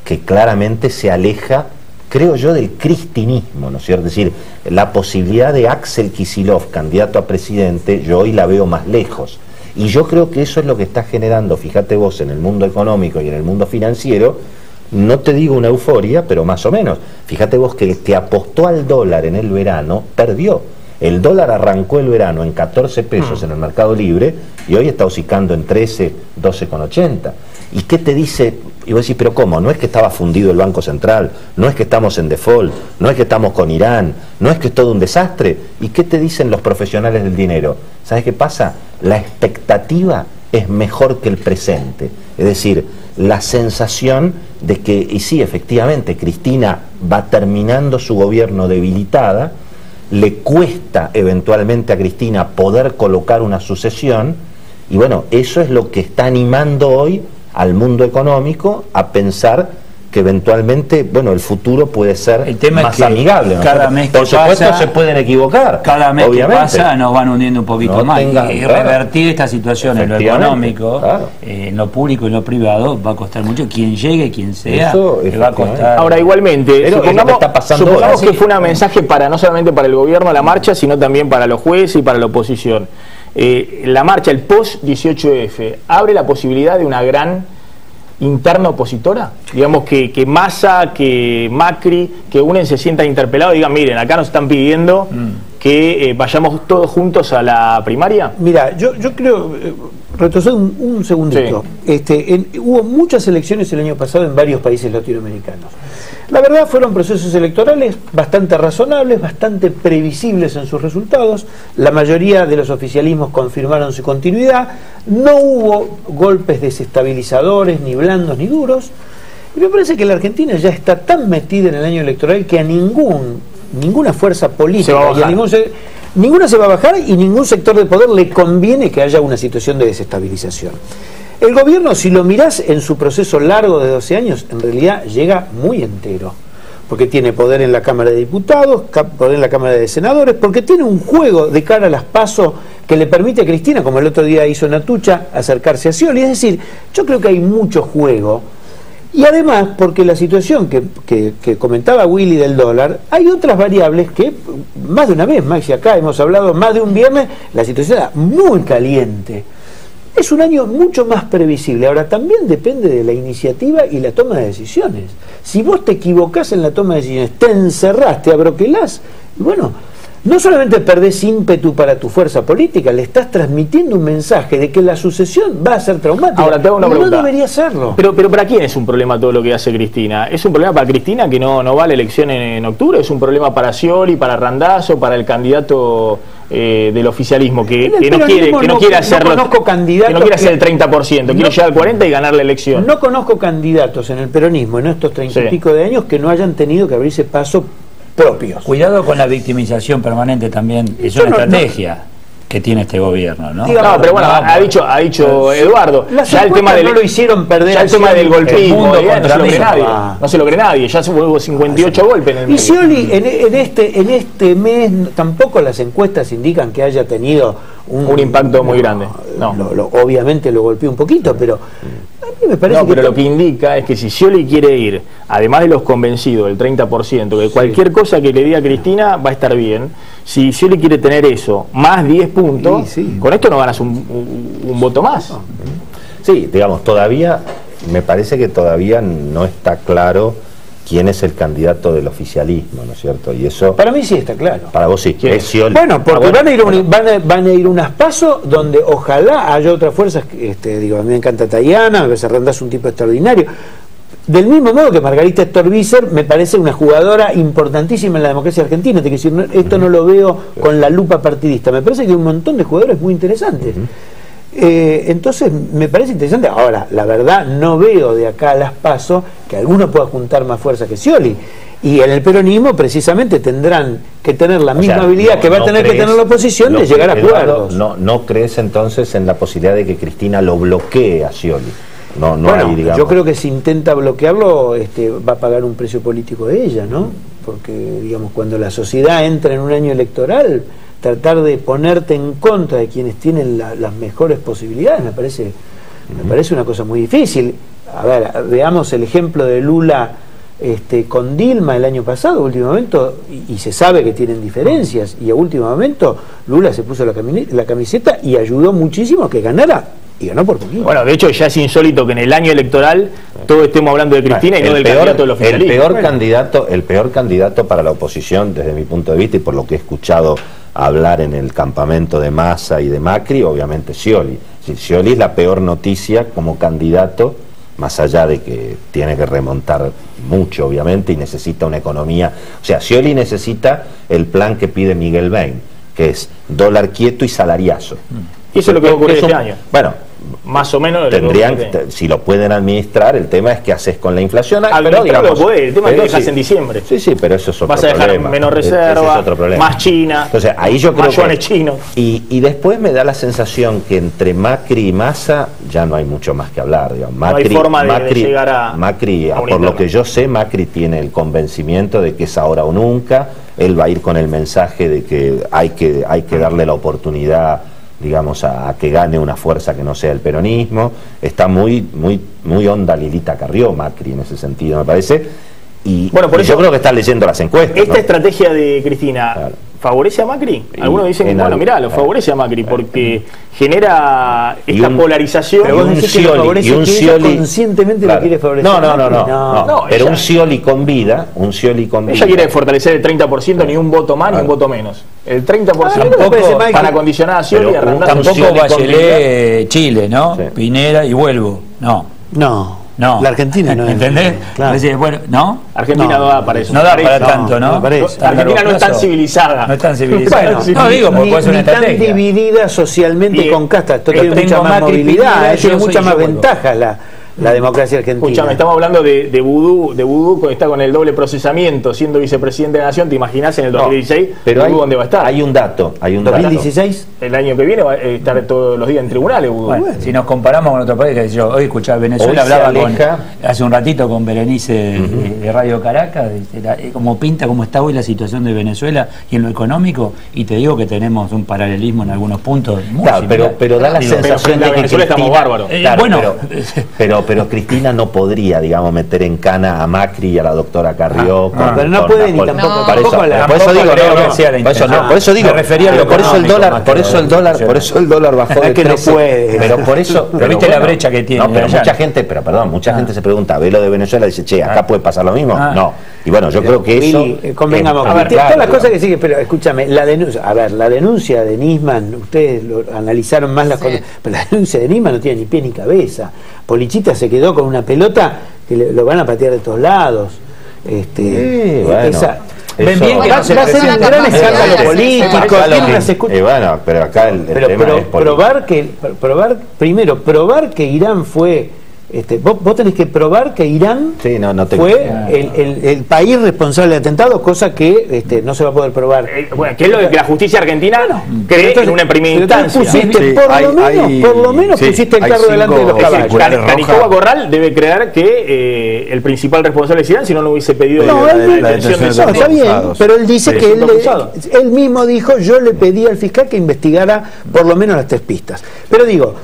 que claramente se aleja, creo yo, del cristinismo, ¿no es cierto? Es decir, la posibilidad de Axel Kicillof, candidato a presidente, yo hoy la veo más lejos. Y yo creo que eso es lo que está generando, fíjate vos, en el mundo económico y en el mundo financiero, no te digo una euforia, pero más o menos. Fíjate vos que el que apostó al dólar en el verano, perdió. El dólar arrancó el verano en 14 pesos en el mercado libre y hoy está hocicando en 13, 12,80. ¿Y qué te dice? Y vos decís, pero ¿cómo? No es que estaba fundido el Banco Central, no es que estamos en default, no es que estamos con Irán, no es que es todo un desastre. ¿Y qué te dicen los profesionales del dinero? ¿Sabes qué pasa? La expectativa es mejor que el presente. Es decir, la sensación de que, y sí, efectivamente, Cristina va terminando su gobierno debilitada, le cuesta eventualmente a Cristina poder colocar una sucesión, y bueno, eso es lo que está animando hoy al mundo económico a pensar que eventualmente, bueno, el futuro puede ser más amigable, ¿no? Cada mes que por supuesto pasa, se pueden equivocar. Cada mes obviamente. que pasa nos van hundiendo un poquito más. Y revertir esta situación en lo económico, en lo público y en lo privado, va a costar mucho. Quien llegue, quien sea, le va a costar. Ahora, igualmente, supongamos que fue un mensaje no solamente para el gobierno, la marcha, sino también para los jueces y para la oposición. La marcha, el post-18F, ¿abre la posibilidad de una gran interna opositora? Digamos que Massa, que Macri, que unen se sientan interpelados y digan, miren, acá nos están pidiendo que vayamos todos juntos a la primaria. Mira, yo creo, retroceder un segundito, hubo muchas elecciones el año pasado en varios países latinoamericanos. La verdad fueron procesos electorales bastante razonables, bastante previsibles en sus resultados. La mayoría de los oficialismos confirmaron su continuidad. No hubo golpes desestabilizadores, ni blandos ni duros. Y me parece que la Argentina ya está tan metida en el año electoral que a ninguna fuerza política, ninguna se va a bajar y ningún sector de poder le conviene que haya una situación de desestabilización. El gobierno, si lo mirás en su proceso largo de 12 años, en realidad llega muy entero, porque tiene poder en la Cámara de Diputados, poder en la Cámara de Senadores, porque tiene un juego de cara a las PASO que le permite a Cristina, como el otro día hizo Natucha, acercarse a Scioli. Es decir, yo creo que hay mucho juego. Y además, porque la situación que comentaba Willy del dólar, hay otras variables que, más de una vez, Maxi, acá hemos hablado más de un viernes, la situación era muy caliente. Es un año mucho más previsible. Ahora, también depende de la iniciativa y la toma de decisiones. Si vos te equivocás en la toma de decisiones, te encerrás, te abroquelás, y bueno, no solamente perdés ímpetu para tu fuerza política, le estás transmitiendo un mensaje de que la sucesión va a ser traumática. Ahora te hago una pregunta. No debería serlo. Pero ¿para quién es un problema todo lo que hace Cristina? ¿Es un problema para Cristina que no va a la elección en octubre? ¿Es un problema para Scioli, para Randazzo, para el candidato del oficialismo que no quiere hacerlo? No conozco candidatos que no quiere hacer el 30%, quiere llegar al 40% y ganar la elección. No conozco candidatos en el peronismo en estos 30 y pico de años que no hayan tenido que abrirse paso propios. Cuidado con la victimización permanente también, es una estrategia que tiene este gobierno, ¿no? Pero bueno, ha dicho Eduardo, ya el tema no lo hicieron perder, ya el tema del golpismo, no se lo cree nadie, ya hubo 58 golpes en el medio. Y Scioli en este mes tampoco las encuestas indican que haya tenido un impacto muy grande. Obviamente lo golpeó un poquito, pero a mí me parece pero lo que indica es que si Scioli quiere ir, además de los convencidos, el 30%, que cualquier cosa que le diga Cristina va a estar bien, si Scioli quiere tener eso, más 10 puntos, con esto no ganas un voto más. Sí, digamos, todavía, me parece que todavía no está claro quién es el candidato del oficialismo, ¿no es cierto? Y eso, para mí sí está claro. Para vos sí, es Scioli. Bueno, porque van a ir unas pasos donde ojalá haya otras fuerzas, a mí me encanta Tayana, me parece Randazzo un tipo extraordinario. Del mismo modo que Margarita Stolbizer me parece una jugadora importantísima en la democracia argentina. Te quiero decir, esto no lo veo con la lupa partidista. Me parece que hay un montón de jugadores muy interesantes. Entonces me parece interesante. Ahora, la verdad, no veo de acá a las PASO que alguno pueda juntar más fuerza que Scioli. Y en el peronismo precisamente tendrán que tener la misma habilidad que va a tener que tener la oposición de llegar a acuerdos. ¿No crees entonces en la posibilidad de que Cristina lo bloquee a Scioli? Bueno, hay, digamos. Yo creo que si intenta bloquearlo va a pagar un precio político de ella, ¿no? Porque, digamos, cuando la sociedad entra en un año electoral, tratar de ponerte en contra de quienes tienen las mejores posibilidades me parece una cosa muy difícil. A ver, veamos el ejemplo de Lula con Dilma el año pasado, último momento, y se sabe que tienen diferencias, y a último momento Lula se puso la camiseta y ayudó muchísimo a que ganara. Y ganó por poquito. Bueno, de hecho ya es insólito que en el año electoral todos estemos hablando de Cristina y no del candidato del oficialismo. El peor candidato para la oposición, desde mi punto de vista y por lo que he escuchado hablar en el campamento de Massa y de Macri, obviamente Scioli. Scioli es la peor noticia como candidato, más allá de que tiene que remontar mucho, obviamente, y necesita una economía. O sea, Scioli necesita el plan que pide Miguel Bain, que es dólar quieto y salariazo. Y eso es lo que va a ocurrir este año. Bueno, Más o menos. Tendrían, si lo pueden administrar, el tema es qué haces con la inflación. Pero digamos, el tema es que dejas en diciembre. Sí, pero eso es otro problema. Vas a dejar menos reserva, más China, entonces, ahí yo creo más yuanes chinos. Y después me da la sensación que entre Macri y Massa ya no hay mucho más que hablar. Digamos. Macri, no hay forma de llegar a Macri, por lo que yo sé, Macri tiene el convencimiento de que es ahora o nunca. Él va a ir con el mensaje de que hay que darle la oportunidad, digamos, a que gane una fuerza que no sea el peronismo. Está muy onda Lilita Carrió, Macri, en ese sentido, me parece. Y, bueno, por eso, yo creo que está leyendo las encuestas. Esta estrategia de Cristina, claro, ¿favorece a Macri? Algunos dicen que, bueno, mirá, lo favorece a Macri porque genera esta polarización. Pero vos decís que lo favorece, que ella conscientemente lo quiere favorecer. No, pero ella, un Scioli con vida, ella quiere fortalecer el 30%, ni un voto más ni un voto menos. El 30% para condicionar a Scioli y arrancar. Tampoco Bachelet, Chile, ¿no? Sí. Pinera y vuelvo. No, la Argentina no es. ¿Entendés? Claro. Bueno, ¿no? Argentina no da para eso. No da para tanto, ¿no? Argentina no es tan civilizada. No es tan civilizada. Bueno, no digo porque puede ser una estrategia. Tan dividida socialmente con casta. Esto tiene mucha más movilidad, tiene mucha más ventajas la democracia argentina. Escuchame, estamos hablando de Vudú, que está con el doble procesamiento, siendo vicepresidente de la Nación. ¿Te imaginás en el 2016 pero Vudú dónde va a estar? Hay un dato. ¿2016? El año que viene va a estar todos los días en tribunales Vudú. Bueno, si nos comparamos con otro país, que yo hoy escuchaba Venezuela, hablaba hace un ratito con Berenice de Radio Caracas, cómo pinta, cómo está hoy la situación de Venezuela y en lo económico, y te digo que tenemos un paralelismo en algunos puntos. Claro, pero da la sensación de que Venezuela estamos bárbaros. Pero Cristina no podría, digamos, meter en cana a Macri y a la doctora Carrió. Pero no puede ni tampoco. Por eso digo, por eso el dólar bajó de 13. Pero por eso, pero viste la brecha que tiene. No, pero mucha gente se pregunta, ve lo de Venezuela y dice, che, acá puede pasar lo mismo. No. Y bueno, yo creo que eso. Convengamos. A ver, todas las cosas que sigue, pero escúchame, la denuncia de Nisman, ustedes lo analizaron más las cosas, pero la denuncia de Nisman no tiene ni pie ni cabeza. Polichita se quedó con una pelota que lo van a patear de todos lados. Ven bien que va a ser un gran escándalo político. Bueno, pero acá el tema es probar que Irán fue. Vos tenés que probar que Irán fue el país responsable del atentado, cosa que no se va a poder probar. Bueno, que es lo que la justicia argentina cree en una primera instancia. Por lo menos pusiste el carro delante de los caballos. Canicoba Corral debe creer que el principal responsable es Irán, si no hubiese pedido la detención de está bien, pero él dice que él mismo dijo, yo le pedí al fiscal que investigara por lo menos las 3 pistas. Pero digo,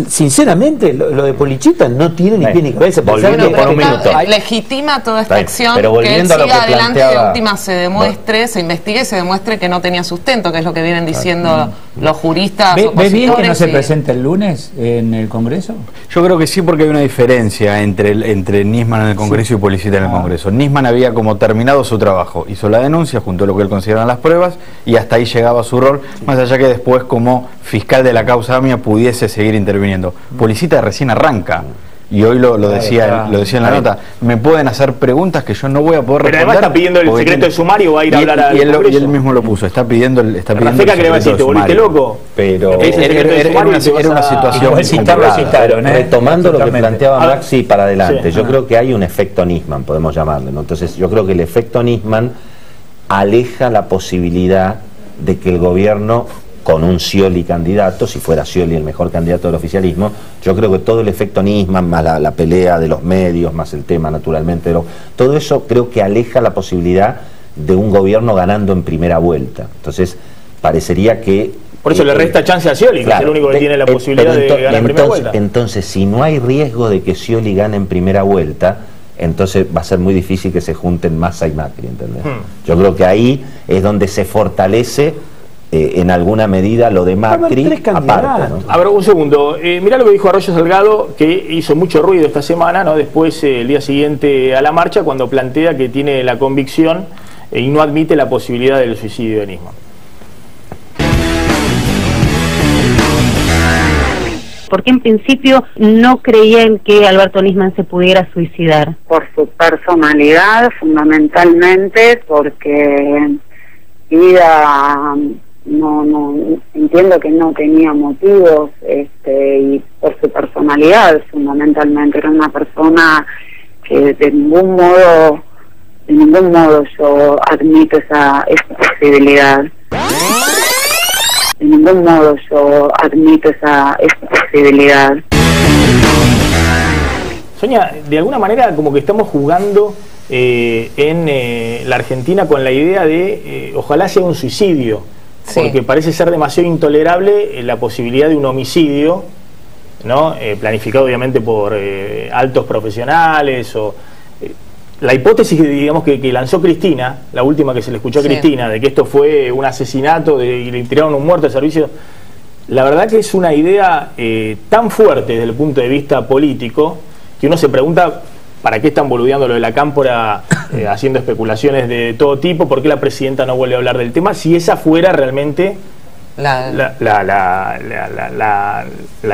sinceramente lo de Polichita no tiene ni pie ni cabeza. Volviendo por un minuto, legitima toda esta acción, que él siga adelante y de última se demuestre, se investigue y se demuestre que no tenía sustento, que es lo que vienen diciendo los juristas. ¿Ves bien que no se presente el lunes en el Congreso? Yo creo que sí, porque hay una diferencia entre Nisman en el Congreso y Polichita en el Congreso. Nisman había como terminado su trabajo, hizo la denuncia junto a lo que él consideraba las pruebas y hasta ahí llegaba su rol, más allá que después como fiscal de la causa AMIA pudiese seguir interviniendo. Polichita recién arranca y hoy lo decía en la nota, me pueden hacer preguntas que yo no voy a poder responder. Pero además está pidiendo el secreto de sumario, va a ir a hablar al Congreso. Y él mismo lo puso, está pidiendo el secreto que le va a decir, ¿te volviste loco? Pero era una situación retomando lo que planteaba Maxi para adelante. Yo creo que hay un efecto Nisman, podemos llamarle, ¿no? Entonces yo creo que el efecto Nisman aleja la posibilidad de que el gobierno, con un Scioli candidato, si fuera Scioli el mejor candidato del oficialismo, yo creo que todo el efecto Nisman, más la pelea de los medios, más el tema naturalmente, todo eso creo que aleja la posibilidad de un gobierno ganando en primera vuelta. Entonces, parecería que... Por eso le resta chance a Scioli, que es el único que tiene la posibilidad de ganar en primera vuelta. Entonces, si no hay riesgo de que Scioli gane en primera vuelta, entonces va a ser muy difícil que se junten Massa y Macri, ¿entendés? Yo creo que ahí es donde se fortalece en alguna medida lo de Macri aparte, ¿no? A ver, un segundo, mirá lo que dijo Arroyo Salgado, que hizo mucho ruido esta semana, ¿no? Después, el día siguiente a la marcha, cuando plantea que tiene la convicción y no admite la posibilidad del suicidio de Nisman. Porque en principio no creían que Alberto Nisman se pudiera suicidar. Por su personalidad, fundamentalmente, porque vida no entiendo que no tenía motivos, y por su personalidad fundamentalmente. Era una persona que de ningún modo yo admito esa posibilidad. De ningún modo yo admito esa posibilidad. Sonia, de alguna manera como que estamos jugando en la Argentina con la idea de ojalá sea un suicidio, porque parece ser demasiado intolerable la posibilidad de un homicidio, ¿no? Planificado obviamente por altos profesionales o la hipótesis digamos que lanzó Cristina, la última que se le escuchó a Cristina, de que esto fue un asesinato y le tiraron un muerto al servicio. La verdad que es una idea tan fuerte desde el punto de vista político que uno se pregunta para qué están boludeando lo de la Cámpora, haciendo especulaciones de todo tipo, por qué la presidenta no vuelve a hablar del tema, si esa fuera realmente la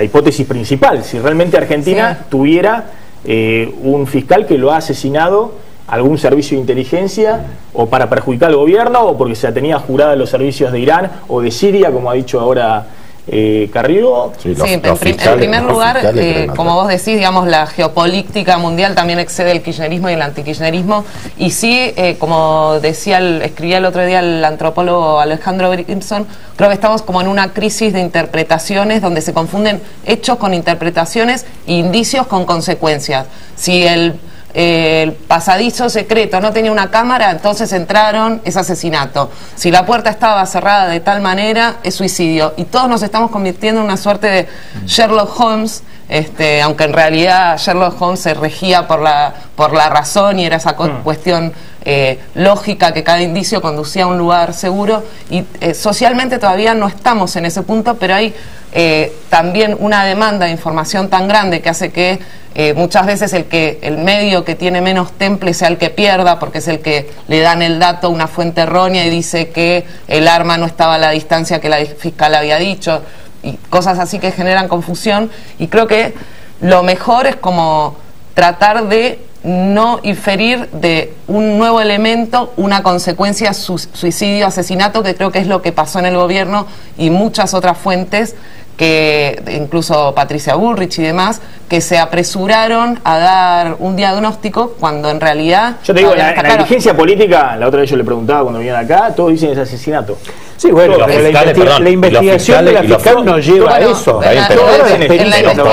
hipótesis principal, si realmente Argentina tuviera un fiscal que lo ha asesinado algún servicio de inteligencia o para perjudicar al gobierno o porque se tenía jurada los servicios de Irán o de Siria, como ha dicho ahora Carrillo. En primer lugar, como vos decís, digamos, la geopolítica mundial también excede el kirchnerismo y el antikirchnerismo, y sí, como escribía el otro día el antropólogo Alejandro Grimson, creo que estamos como en una crisis de interpretaciones donde se confunden hechos con interpretaciones e indicios con consecuencias. Si el pasadizo secreto no tenía una cámara, entonces entraron, es asesinato. Si la puerta estaba cerrada de tal manera, es suicidio. Y todos nos estamos convirtiendo en una suerte de Sherlock Holmes, aunque en realidad Sherlock Holmes se regía por la razón y era esa cuestión lógica que cada indicio conducía a un lugar seguro. Y socialmente todavía no estamos en ese punto, pero hay también una demanda de información tan grande que hace que muchas veces el medio que tiene menos temple sea el que pierda, porque es el que le dan el dato a una fuente errónea y dice que el arma no estaba a la distancia que la fiscal había dicho, y cosas así que generan confusión. Y creo que lo mejor es como tratar de no inferir de un nuevo elemento una consecuencia suicidio, asesinato, que creo que es lo que pasó en el gobierno y muchas otras fuentes, que incluso Patricia Bullrich y demás, que se apresuraron a dar un diagnóstico cuando en realidad... Yo te digo, la dirigencia política, la otra vez yo le preguntaba cuando vinieron acá, todos dicen es asesinato. Sí, bueno, la investigación de la fiscal nos lleva a eso.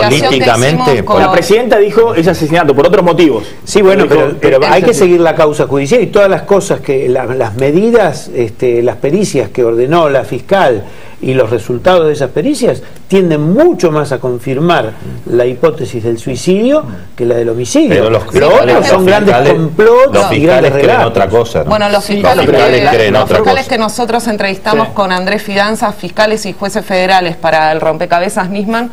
Políticamente, la presidenta dijo es asesinato por otros motivos. Sí, bueno, pero hay que seguir la causa judicial y todas las cosas que las medidas, las pericias que ordenó la fiscal y los resultados de esas pericias tienden mucho más a confirmar la hipótesis del suicidio que la del homicidio. Pero los otros son grandes complots y grandes creen otra cosa, ¿no? Bueno, los fiscales que nosotros entrevistamos con Andrés Fidanza, fiscales y jueces federales para el rompecabezas Nisman,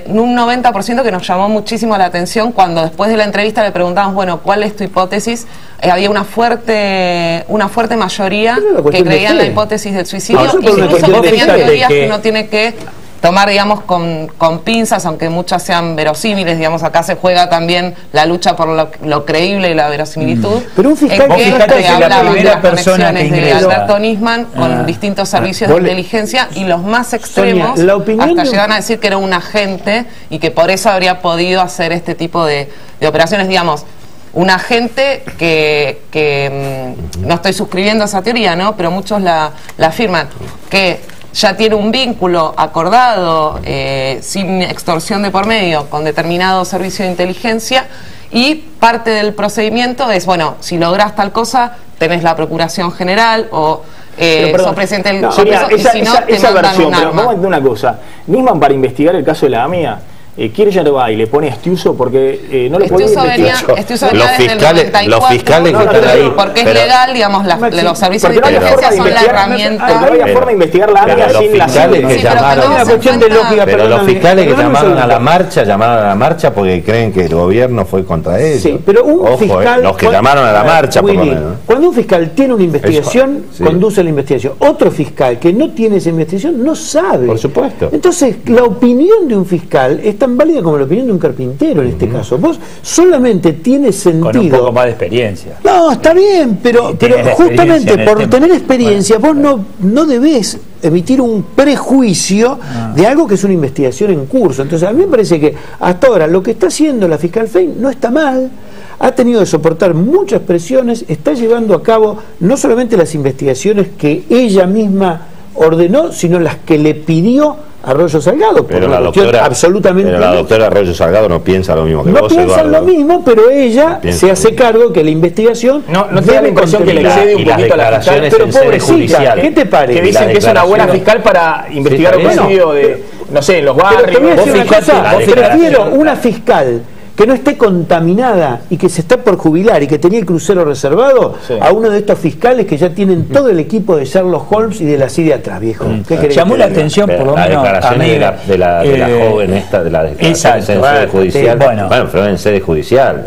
un 90% que nos llamó muchísimo la atención cuando después de la entrevista le preguntamos, bueno, ¿cuál es tu hipótesis? Había una fuerte mayoría que creía en la hipótesis del suicidio, incluso tenían teorías que uno tiene que tomar, digamos, con pinzas, aunque muchas sean verosímiles. Digamos, acá se juega también la lucha por lo creíble y la verosimilitud. Pero un fiscal que hablaban de las conexiones de Alberto Nisman con distintos servicios de inteligencia, y los más extremos Sonia, hasta llegan a decir que era un agente y que por eso habría podido hacer este tipo de operaciones. Digamos, un agente que no estoy suscribiendo esa teoría, ¿no? Pero muchos la afirman, que ya tiene un vínculo acordado, sin extorsión de por medio, con determinado servicio de inteligencia, y parte del procedimiento es, bueno, si lográs tal cosa, tenés la Procuración General o sos presidente del Congreso, y si no, te mandan un arma. Vamos a entender una cosa, Nisman, para investigar el caso de la AMIA, Kirchner va y le pone Estiuso porque no lo podía investigar. Estiuso venía desde el 94, los fiscales que están ahí, porque es legal, digamos, los servicios de inteligencia son la herramienta. No había forma de investigar la AMIA sin la Pero los fiscales que llamaron a la marcha porque creen que el gobierno fue contra ellos. Sí, pero un fiscal, los que llamaron a la marcha, por lo menos. Cuando un fiscal tiene una investigación, conduce la investigación. Otro fiscal que no tiene esa investigación no sabe. Por supuesto. Entonces, la opinión de un fiscal está tan válida como la opinión de un carpintero en este caso. Vos solamente tiene sentido... Con un poco más de experiencia. No, está bien, pero justamente por tener experiencia, vos no debés emitir un prejuicio de algo que es una investigación en curso. Entonces a mí me parece que hasta ahora lo que está haciendo la fiscal Fein no está mal, ha tenido que soportar muchas presiones, está llevando a cabo no solamente las investigaciones que ella misma ordenó, sino las que le pidió Arroyo Salgado. Pero la doctora Arroyo Salgado no piensa lo mismo que vos, piensa Eduardo. Lo mismo, pero ella se hace cargo que la investigación no te da la impresión que le excede un poquito a la fiscal, pero pobrecita, ¿qué te parece? Que dicen que es una buena fiscal para investigar homicidio de, no sé, en los barrios. Pero te voy a decir una cosa, prefiero una fiscal que no esté contaminada y que se está por jubilar y que tenía el crucero reservado a uno de estos fiscales que ya tienen todo el equipo de Sherlock Holmes y de la CIA atrás, viejo. Llamó la atención por lo menos a mí de la joven esta, de la declaración en sede judicial. Bueno, pero en sede judicial.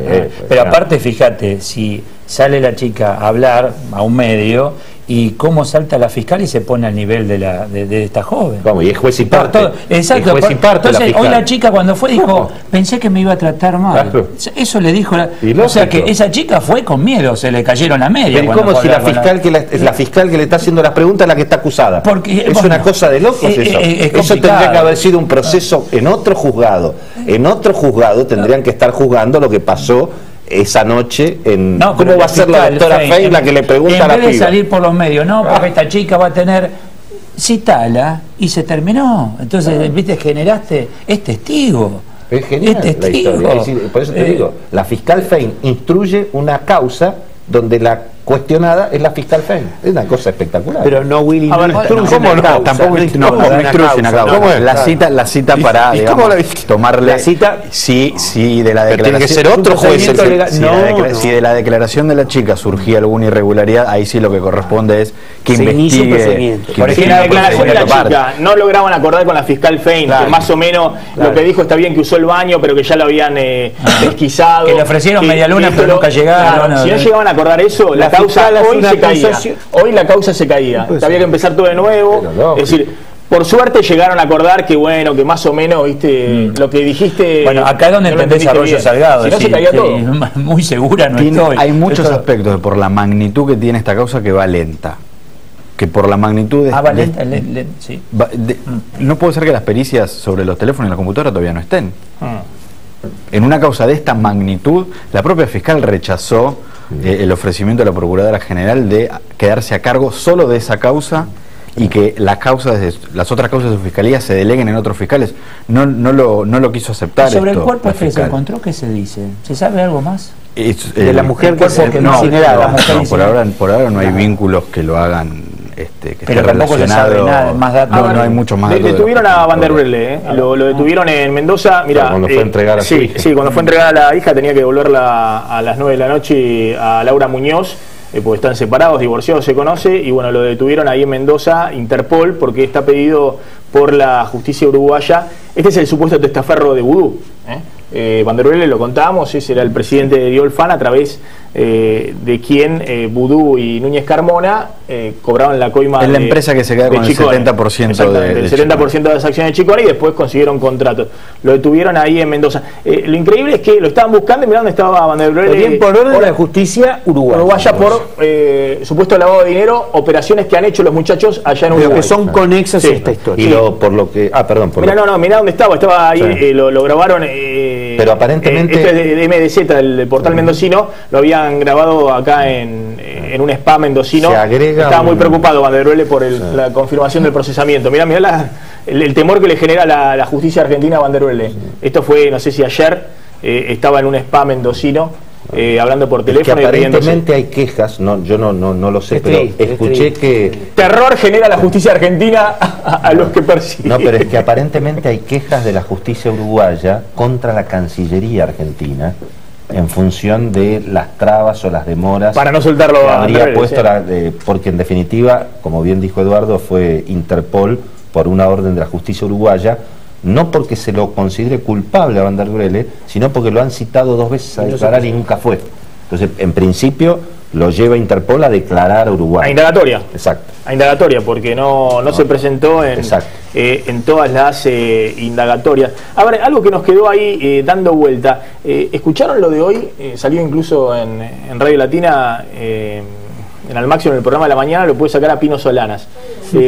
Pero aparte, fíjate, si sale la chica a hablar a un medio y cómo salta la fiscal y se pone al nivel de esta joven. ¿Cómo? Y es juez y parte. Exacto. Juez y parte. Entonces, hoy la chica cuando fue dijo, pensé que me iba a tratar mal. Claro. Eso le dijo. O sea que esa chica fue con miedo, se le cayeron la media. Pero ¿cómo si la fiscal que le está haciendo las preguntas es la que está acusada? Porque, es una cosa de locos eso. Eso tendría que haber sido un proceso en otro juzgado. En otro juzgado tendrían que estar juzgando lo que pasó esa noche en... No, ¿cómo va a ser la doctora Fein la que le pregunta a la piba? En vez de salir por los medios, no, porque esta chica va a tener... Citala y se terminó. Entonces, viste, generaste... Es testigo. Es genial la historia. Por eso te digo, la fiscal Fein instruye una causa donde la cuestionada es la fiscal Fein. Es una cosa espectacular. Pero no, Willy, no instruye una causa. Tampoco instruye una causa. La cita para, digamos, tomarle... La cita... Sí, de la declaración... Tiene que ser otro juez. Si de la declaración de la chica surgía alguna irregularidad, ahí sí lo que corresponde es que investigue... Por ejemplo, la declaración de la chica no lograban acordar con la fiscal Fein, que más o menos lo que dijo está bien que usó el baño, pero que ya lo habían desquizado. Que le ofrecieron media luna, pero nunca llegaron. Si no llegaban a acordar eso, la causa hoy se caía. Hoy la causa se caía. Había que empezar todo de nuevo. Es decir, por suerte llegaron a acordar que bueno, que más o menos, viste, lo que dijiste. Bueno, acá es donde entendés Arroyo Salgado. Si no se caía todo. Muy segura no estoy. Hay muchos aspectos por la magnitud que tiene esta causa que va lenta. Que por la magnitud de... sí. No puede ser que las pericias sobre los teléfonos y la computadora todavía no estén. En una causa de esta magnitud, la propia fiscal rechazó el ofrecimiento de la Procuradora General de quedarse a cargo solo de esa causa y que las otras causas de su fiscalía se deleguen en otros fiscales. No lo quiso aceptar. ¿Sobre el cuerpo que se encontró qué se dice? ¿Se sabe algo más? De la mujer que se incineraba. Por ahora no hay vínculos que lo hagan. Pero tampoco se sabe nada, más datos. No hay mucho más datos. Detuvieron a Van der Brelle, lo detuvieron en Mendoza. Mira, cuando fue a entregar a su hija. Sí, cuando fue a entregar a la hija tenía que devolverla a las 9 de la noche a Laura Muñoz, porque están separados, divorciados, se conoce, y bueno, lo detuvieron ahí en Mendoza, Interpol, porque está pedido por la justicia uruguaya. Este es el supuesto testaferro de Vudú. Van der Brelle, lo contábamos, ese era el presidente de Diolfan, a través de quien Vudú y Núñez Carmona cobraban la coima. Es la empresa que se queda con el 70% del 70% de las acciones de Chicone, y después consiguieron contratos. Lo detuvieron ahí en Mendoza. Lo increíble es que lo estaban buscando y mirá dónde estaba Van der Brelle. Bien por orden de la justicia uruguaya por supuesto lavado de dinero, operaciones que han hecho los muchachos allá en Uruguay. Pero que son conexas a esta historia. Y por lo que... Mirá dónde estaba ahí, lo grabaron... pero aparentemente... Esto es de MDZ, el portal mendocino, lo habían grabado acá en un spa mendocino. Estaba muy preocupado Van der Brelle por la confirmación del procesamiento. Mirá el temor que le genera la justicia argentina a Van der Brelle. Esto fue, no sé si ayer, estaba en un spa mendocino, hablando por teléfono. Es que aparentemente hay quejas, yo no lo sé, pero escuché que... Terror genera la justicia argentina a los que persiguen. No, pero es que aparentemente hay quejas de la justicia uruguaya contra la Cancillería argentina en función de las trabas o las demoras para no soltarlo que habría puesto porque en definitiva, como bien dijo Eduardo, fue Interpol por una orden de la justicia uruguaya, no porque se lo considere culpable a Van der Brelle, sino porque lo han citado 2 veces a declarar y nunca fue. Entonces, en principio, lo lleva Interpol a declarar a Uruguay. A indagatoria. Exacto. A indagatoria, porque no se presentó en todas las indagatorias. A ver, algo que nos quedó ahí dando vuelta. ¿Escucharon lo de hoy? Salió incluso en Radio Latina, en Al Máximo, en el programa de la mañana, lo puede sacar a Pino Solanas.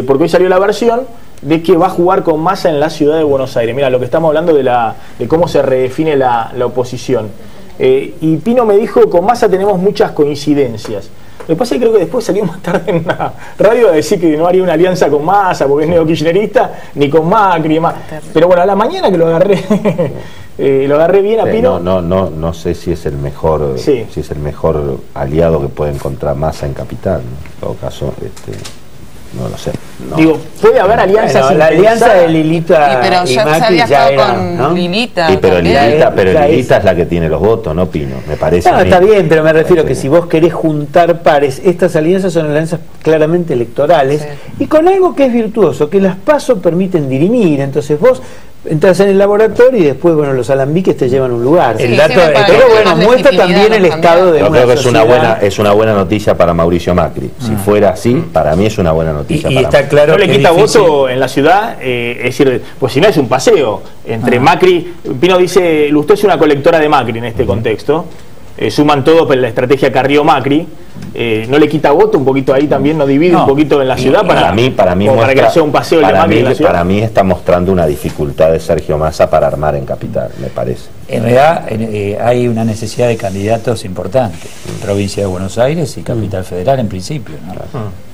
Porque hoy salió la versión de que va a jugar con Massa en la ciudad de Buenos Aires. Mira, lo que estamos hablando de cómo se redefine la oposición. Y Pino me dijo, con Massa tenemos muchas coincidencias. Lo que pasa es que creo que después salió más tarde en una radio a decir que no haría una alianza con Massa porque es neokirchnerista, ni con Macri y más. Pero bueno, a la mañana que lo agarré bien a Pino. No sé si es el mejor, si es el mejor aliado que puede encontrar Massa en Capital, ¿no? En todo caso, no lo sé. No. Digo, puede haber alianzas. Bueno, la alianza de Lilita pero y ya Macri se había ya estado era, con ¿no? Lilita. Sí, pero también. Lilita es la que tiene los votos, no Pino, me parece. No, está bien, pero me refiero que si vos querés juntar pares, estas alianzas son alianzas claramente electorales y con algo que es virtuoso, que las PASO permiten dirimir. Entonces vos entras en el laboratorio y después, bueno, los alambiques te llevan a un lugar. El dato, pero bueno, muestra también el estado de yo creo que sociedad. es una buena noticia para Mauricio Macri. Si fuera así, para mí es una buena noticia. Y para está Macri. claro no le que quita es difícil. voto en la ciudad, es decir, pues si no es un paseo entre Macri. Pino dice, usted es una colectora de Macri en este contexto. Suman todo por la estrategia Carrió-Macri. ¿No le quita voto un poquito ahí también? ¿No divide un poquito en la ciudad? Para mí para que sea un paseo de Macri en la ciudad. Para mí está mostrando una dificultad de Sergio Massa para armar en Capital, me parece. En realidad hay una necesidad de candidatos importantes, provincia de Buenos Aires y Capital Federal en principio, ¿no?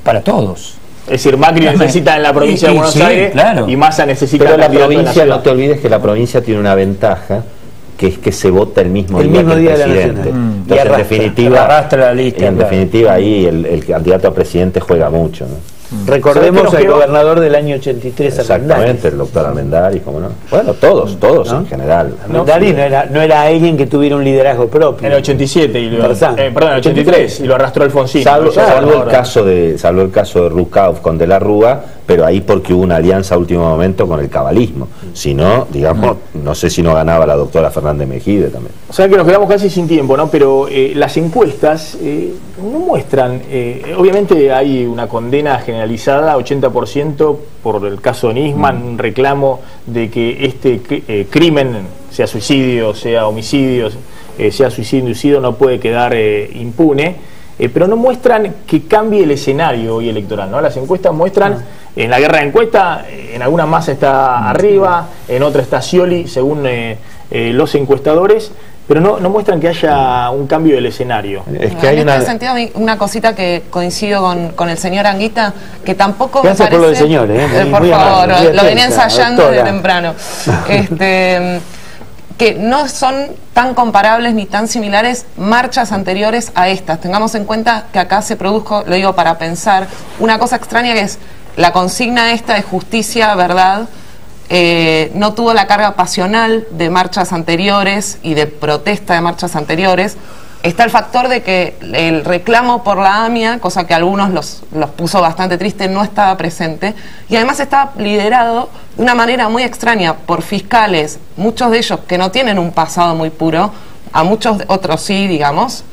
Para todos. Es decir, Macri necesita en la provincia de Buenos Aires, claro. Y Massa necesita pero la candidato en provincia, ciudad. no te olvides que la provincia tiene una ventaja, que es que se vota el mismo día que el de la presidente. nacional. Entonces, en definitiva, arrastra la lista, en definitiva ahí el candidato a presidente juega mucho, ¿no? Recordemos al gobernador del año 83, exactamente, el doctor Armendáriz, ¿cómo no? Bueno, todos ¿no? en general. Armendáriz no era alguien que tuviera un liderazgo propio. En el 87, perdón, en el 83, y lo arrastró Alfonsín. Salvo el caso de Rucauf con De la Rúa, pero ahí porque hubo una alianza a último momento con el cabalismo. Si no, digamos, no sé si no ganaba la doctora Fernández Mejide también. O sea que nos quedamos casi sin tiempo, ¿no? Pero las encuestas no muestran, obviamente hay una condena generalizada, 80% por el caso de Nisman, un reclamo de que este crimen, sea suicidio, sea homicidio, sea suicidio inducido, no puede quedar impune. Pero no muestran que cambie el escenario hoy electoral, ¿no? Las encuestas muestran, en la guerra de encuestas, en alguna Massa está arriba, en otra está Scioli, según los encuestadores, pero no muestran que haya un cambio del escenario. Es que hay en este sentido, una cosita que coincido con el señor Anguita, que tampoco Gracias me parece... por lo del señor, por muy favor, amable, lo venía ensayando doctora. desde temprano. Que no son tan comparables ni tan similares marchas anteriores a estas. Tengamos en cuenta que acá se produjo, lo digo para pensar, una cosa extraña que es la consigna esta de justicia, verdad, no tuvo la carga pasional de marchas anteriores y de protesta de marchas anteriores. Está el factor de que el reclamo por la AMIA, cosa que a algunos los puso bastante triste, no estaba presente, y además estaba liderado de una manera muy extraña por fiscales, muchos de ellos que no tienen un pasado muy puro, a muchos otros sí, digamos,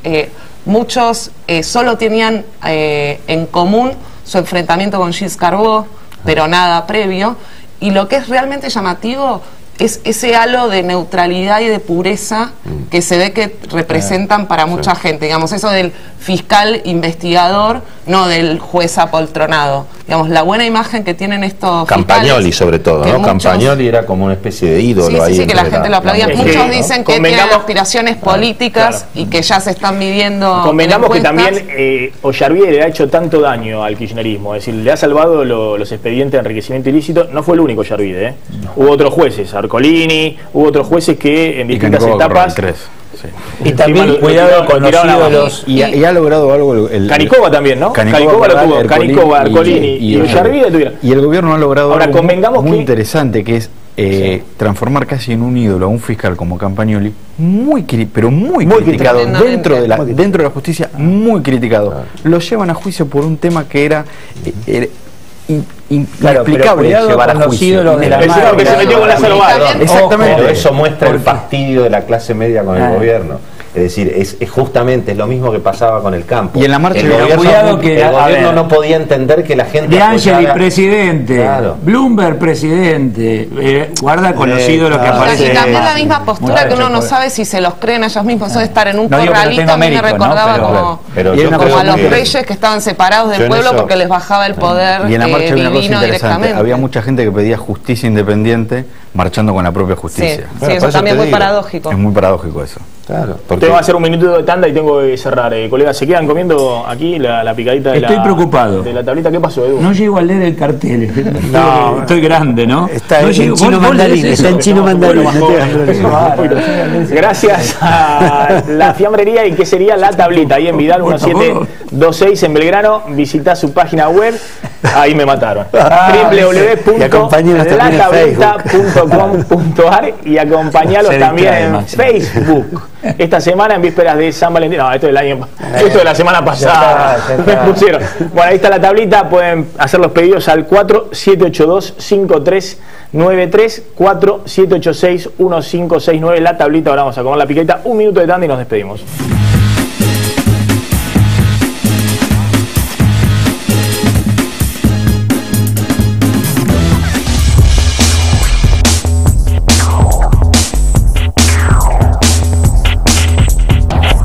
muchos solo tenían en común su enfrentamiento con Gilles Carbó, pero nada previo, y lo que es realmente llamativo es ese halo de neutralidad y de pureza que se ve que representan para mucha gente, digamos, eso del fiscal investigador, no del juez apoltronado, digamos, la buena imagen que tienen estos Campagnoli fiscales, sobre todo, ¿no? Campagnoli era como una especie de ídolo ahí. Sí, que la gente lo aplaudía. Muchos dicen que tienen aspiraciones políticas y que ya se están midiendo. Convengamos que también Ollarvide le ha hecho tanto daño al kirchnerismo, es decir, le ha salvado los expedientes de enriquecimiento ilícito. No fue el único Ollarvide, Hubo otros jueces, Arcolini, hubo otros jueces que en distintas etapas... Y también cuidado con los ídolos. Y ha logrado algo. Canicova también, ¿no? Canicova lo tuvo. Canicova, Arcolini y Ollarvide tuvieron. Y el gobierno ha logrado ahora, algo convengamos muy interesante, que es transformar casi en un ídolo a un fiscal como Campagnoli, muy criticado dentro de la justicia, muy criticado. Lo llevan a juicio por un tema que era inexplicable llevar a juicio. Exactamente, pero eso muestra el fastidio de la clase media con el gobierno. Es decir, es justamente lo mismo que pasaba con el campo. Y en la marcha el gobierno no podía entender que la gente... De Angeli presidente, claro. Bloomberg presidente, guarda conocido lo que aparece. Y también la misma postura que uno no sabe si se los creen ellos mismos. Eso de estar en un corralito a mí me recordaba como a los reyes que estaban separados del pueblo porque les bajaba el poder y en la marcha divino interesante. Directamente. Había mucha gente que pedía justicia independiente marchando con la propia justicia. Sí, eso también es muy paradójico. Es muy paradójico eso. Claro. Tengo que hacer un minuto de tanda y tengo que cerrar. Colegas, ¿se quedan comiendo aquí la picadita de Estoy preocupado. De la tablita? ¿Qué pasó, Edu? No llego a leer el cartel. Estoy grande, ¿no? Está en chino mandarín. Está en chino mandarín. Gracias a la fiambrería y que sería La Tablita, ahí en Vidal 1726 en Belgrano. Visita su página web. Ahí me mataron. www.latablita.com.ar y acompañalos también en Facebook. Esta semana, en vísperas de San Valentín. No, esto esto de la semana pasada. Me pusieron. Bueno, ahí está La Tablita. Pueden hacer los pedidos al 4782-5393, 4786-1569. La Tablita. Ahora vamos a comer la piqueta. Un minuto de tanda y nos despedimos.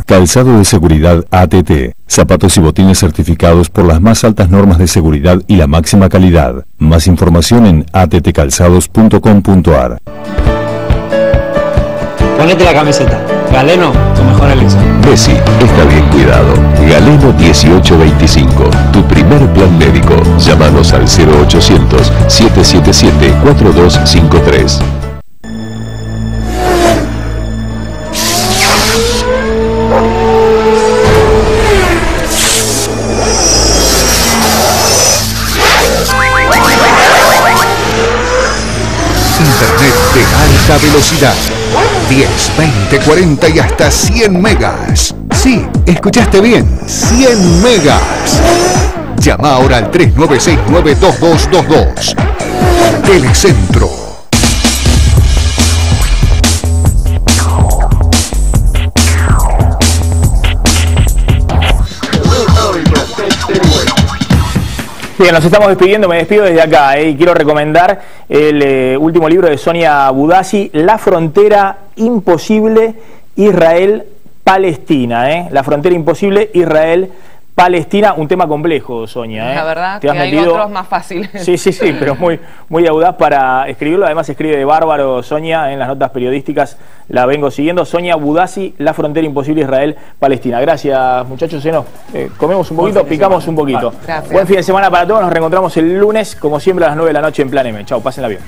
Calzado de seguridad ATT. Zapatos y botines certificados por las más altas normas de seguridad y la máxima calidad. Más información en attcalzados.com.ar. Ponete la camiseta. Galeno, tu mejor elección. Messi está bien cuidado. Galeno 1825. Tu primer plan médico. Llámanos al 0800-777-4253. Alta velocidad, 10, 20, 40 y hasta 100 megas. Sí, escuchaste bien, 100 megas. Llama ahora al 3969-2222. Telecentro. Bien, nos estamos despidiendo, me despido desde acá y quiero recomendar el último libro de Sonia Budassi, La frontera imposible Israel-Palestina. La frontera imposible Israel-Palestina, un tema complejo, Sonia. La verdad que hay otros más fáciles. Sí, pero muy audaz para escribirlo. Además escribe de bárbaro Sonia en las notas periodísticas. La vengo siguiendo. Sonia Budassi, La frontera imposible Israel-Palestina. Gracias, muchachos. Comemos un poquito, picamos un poquito. Gracias. Buen fin de semana para todos. Nos reencontramos el lunes, como siempre, a las 9 de la noche en Plan M. Chau, pásenla bien.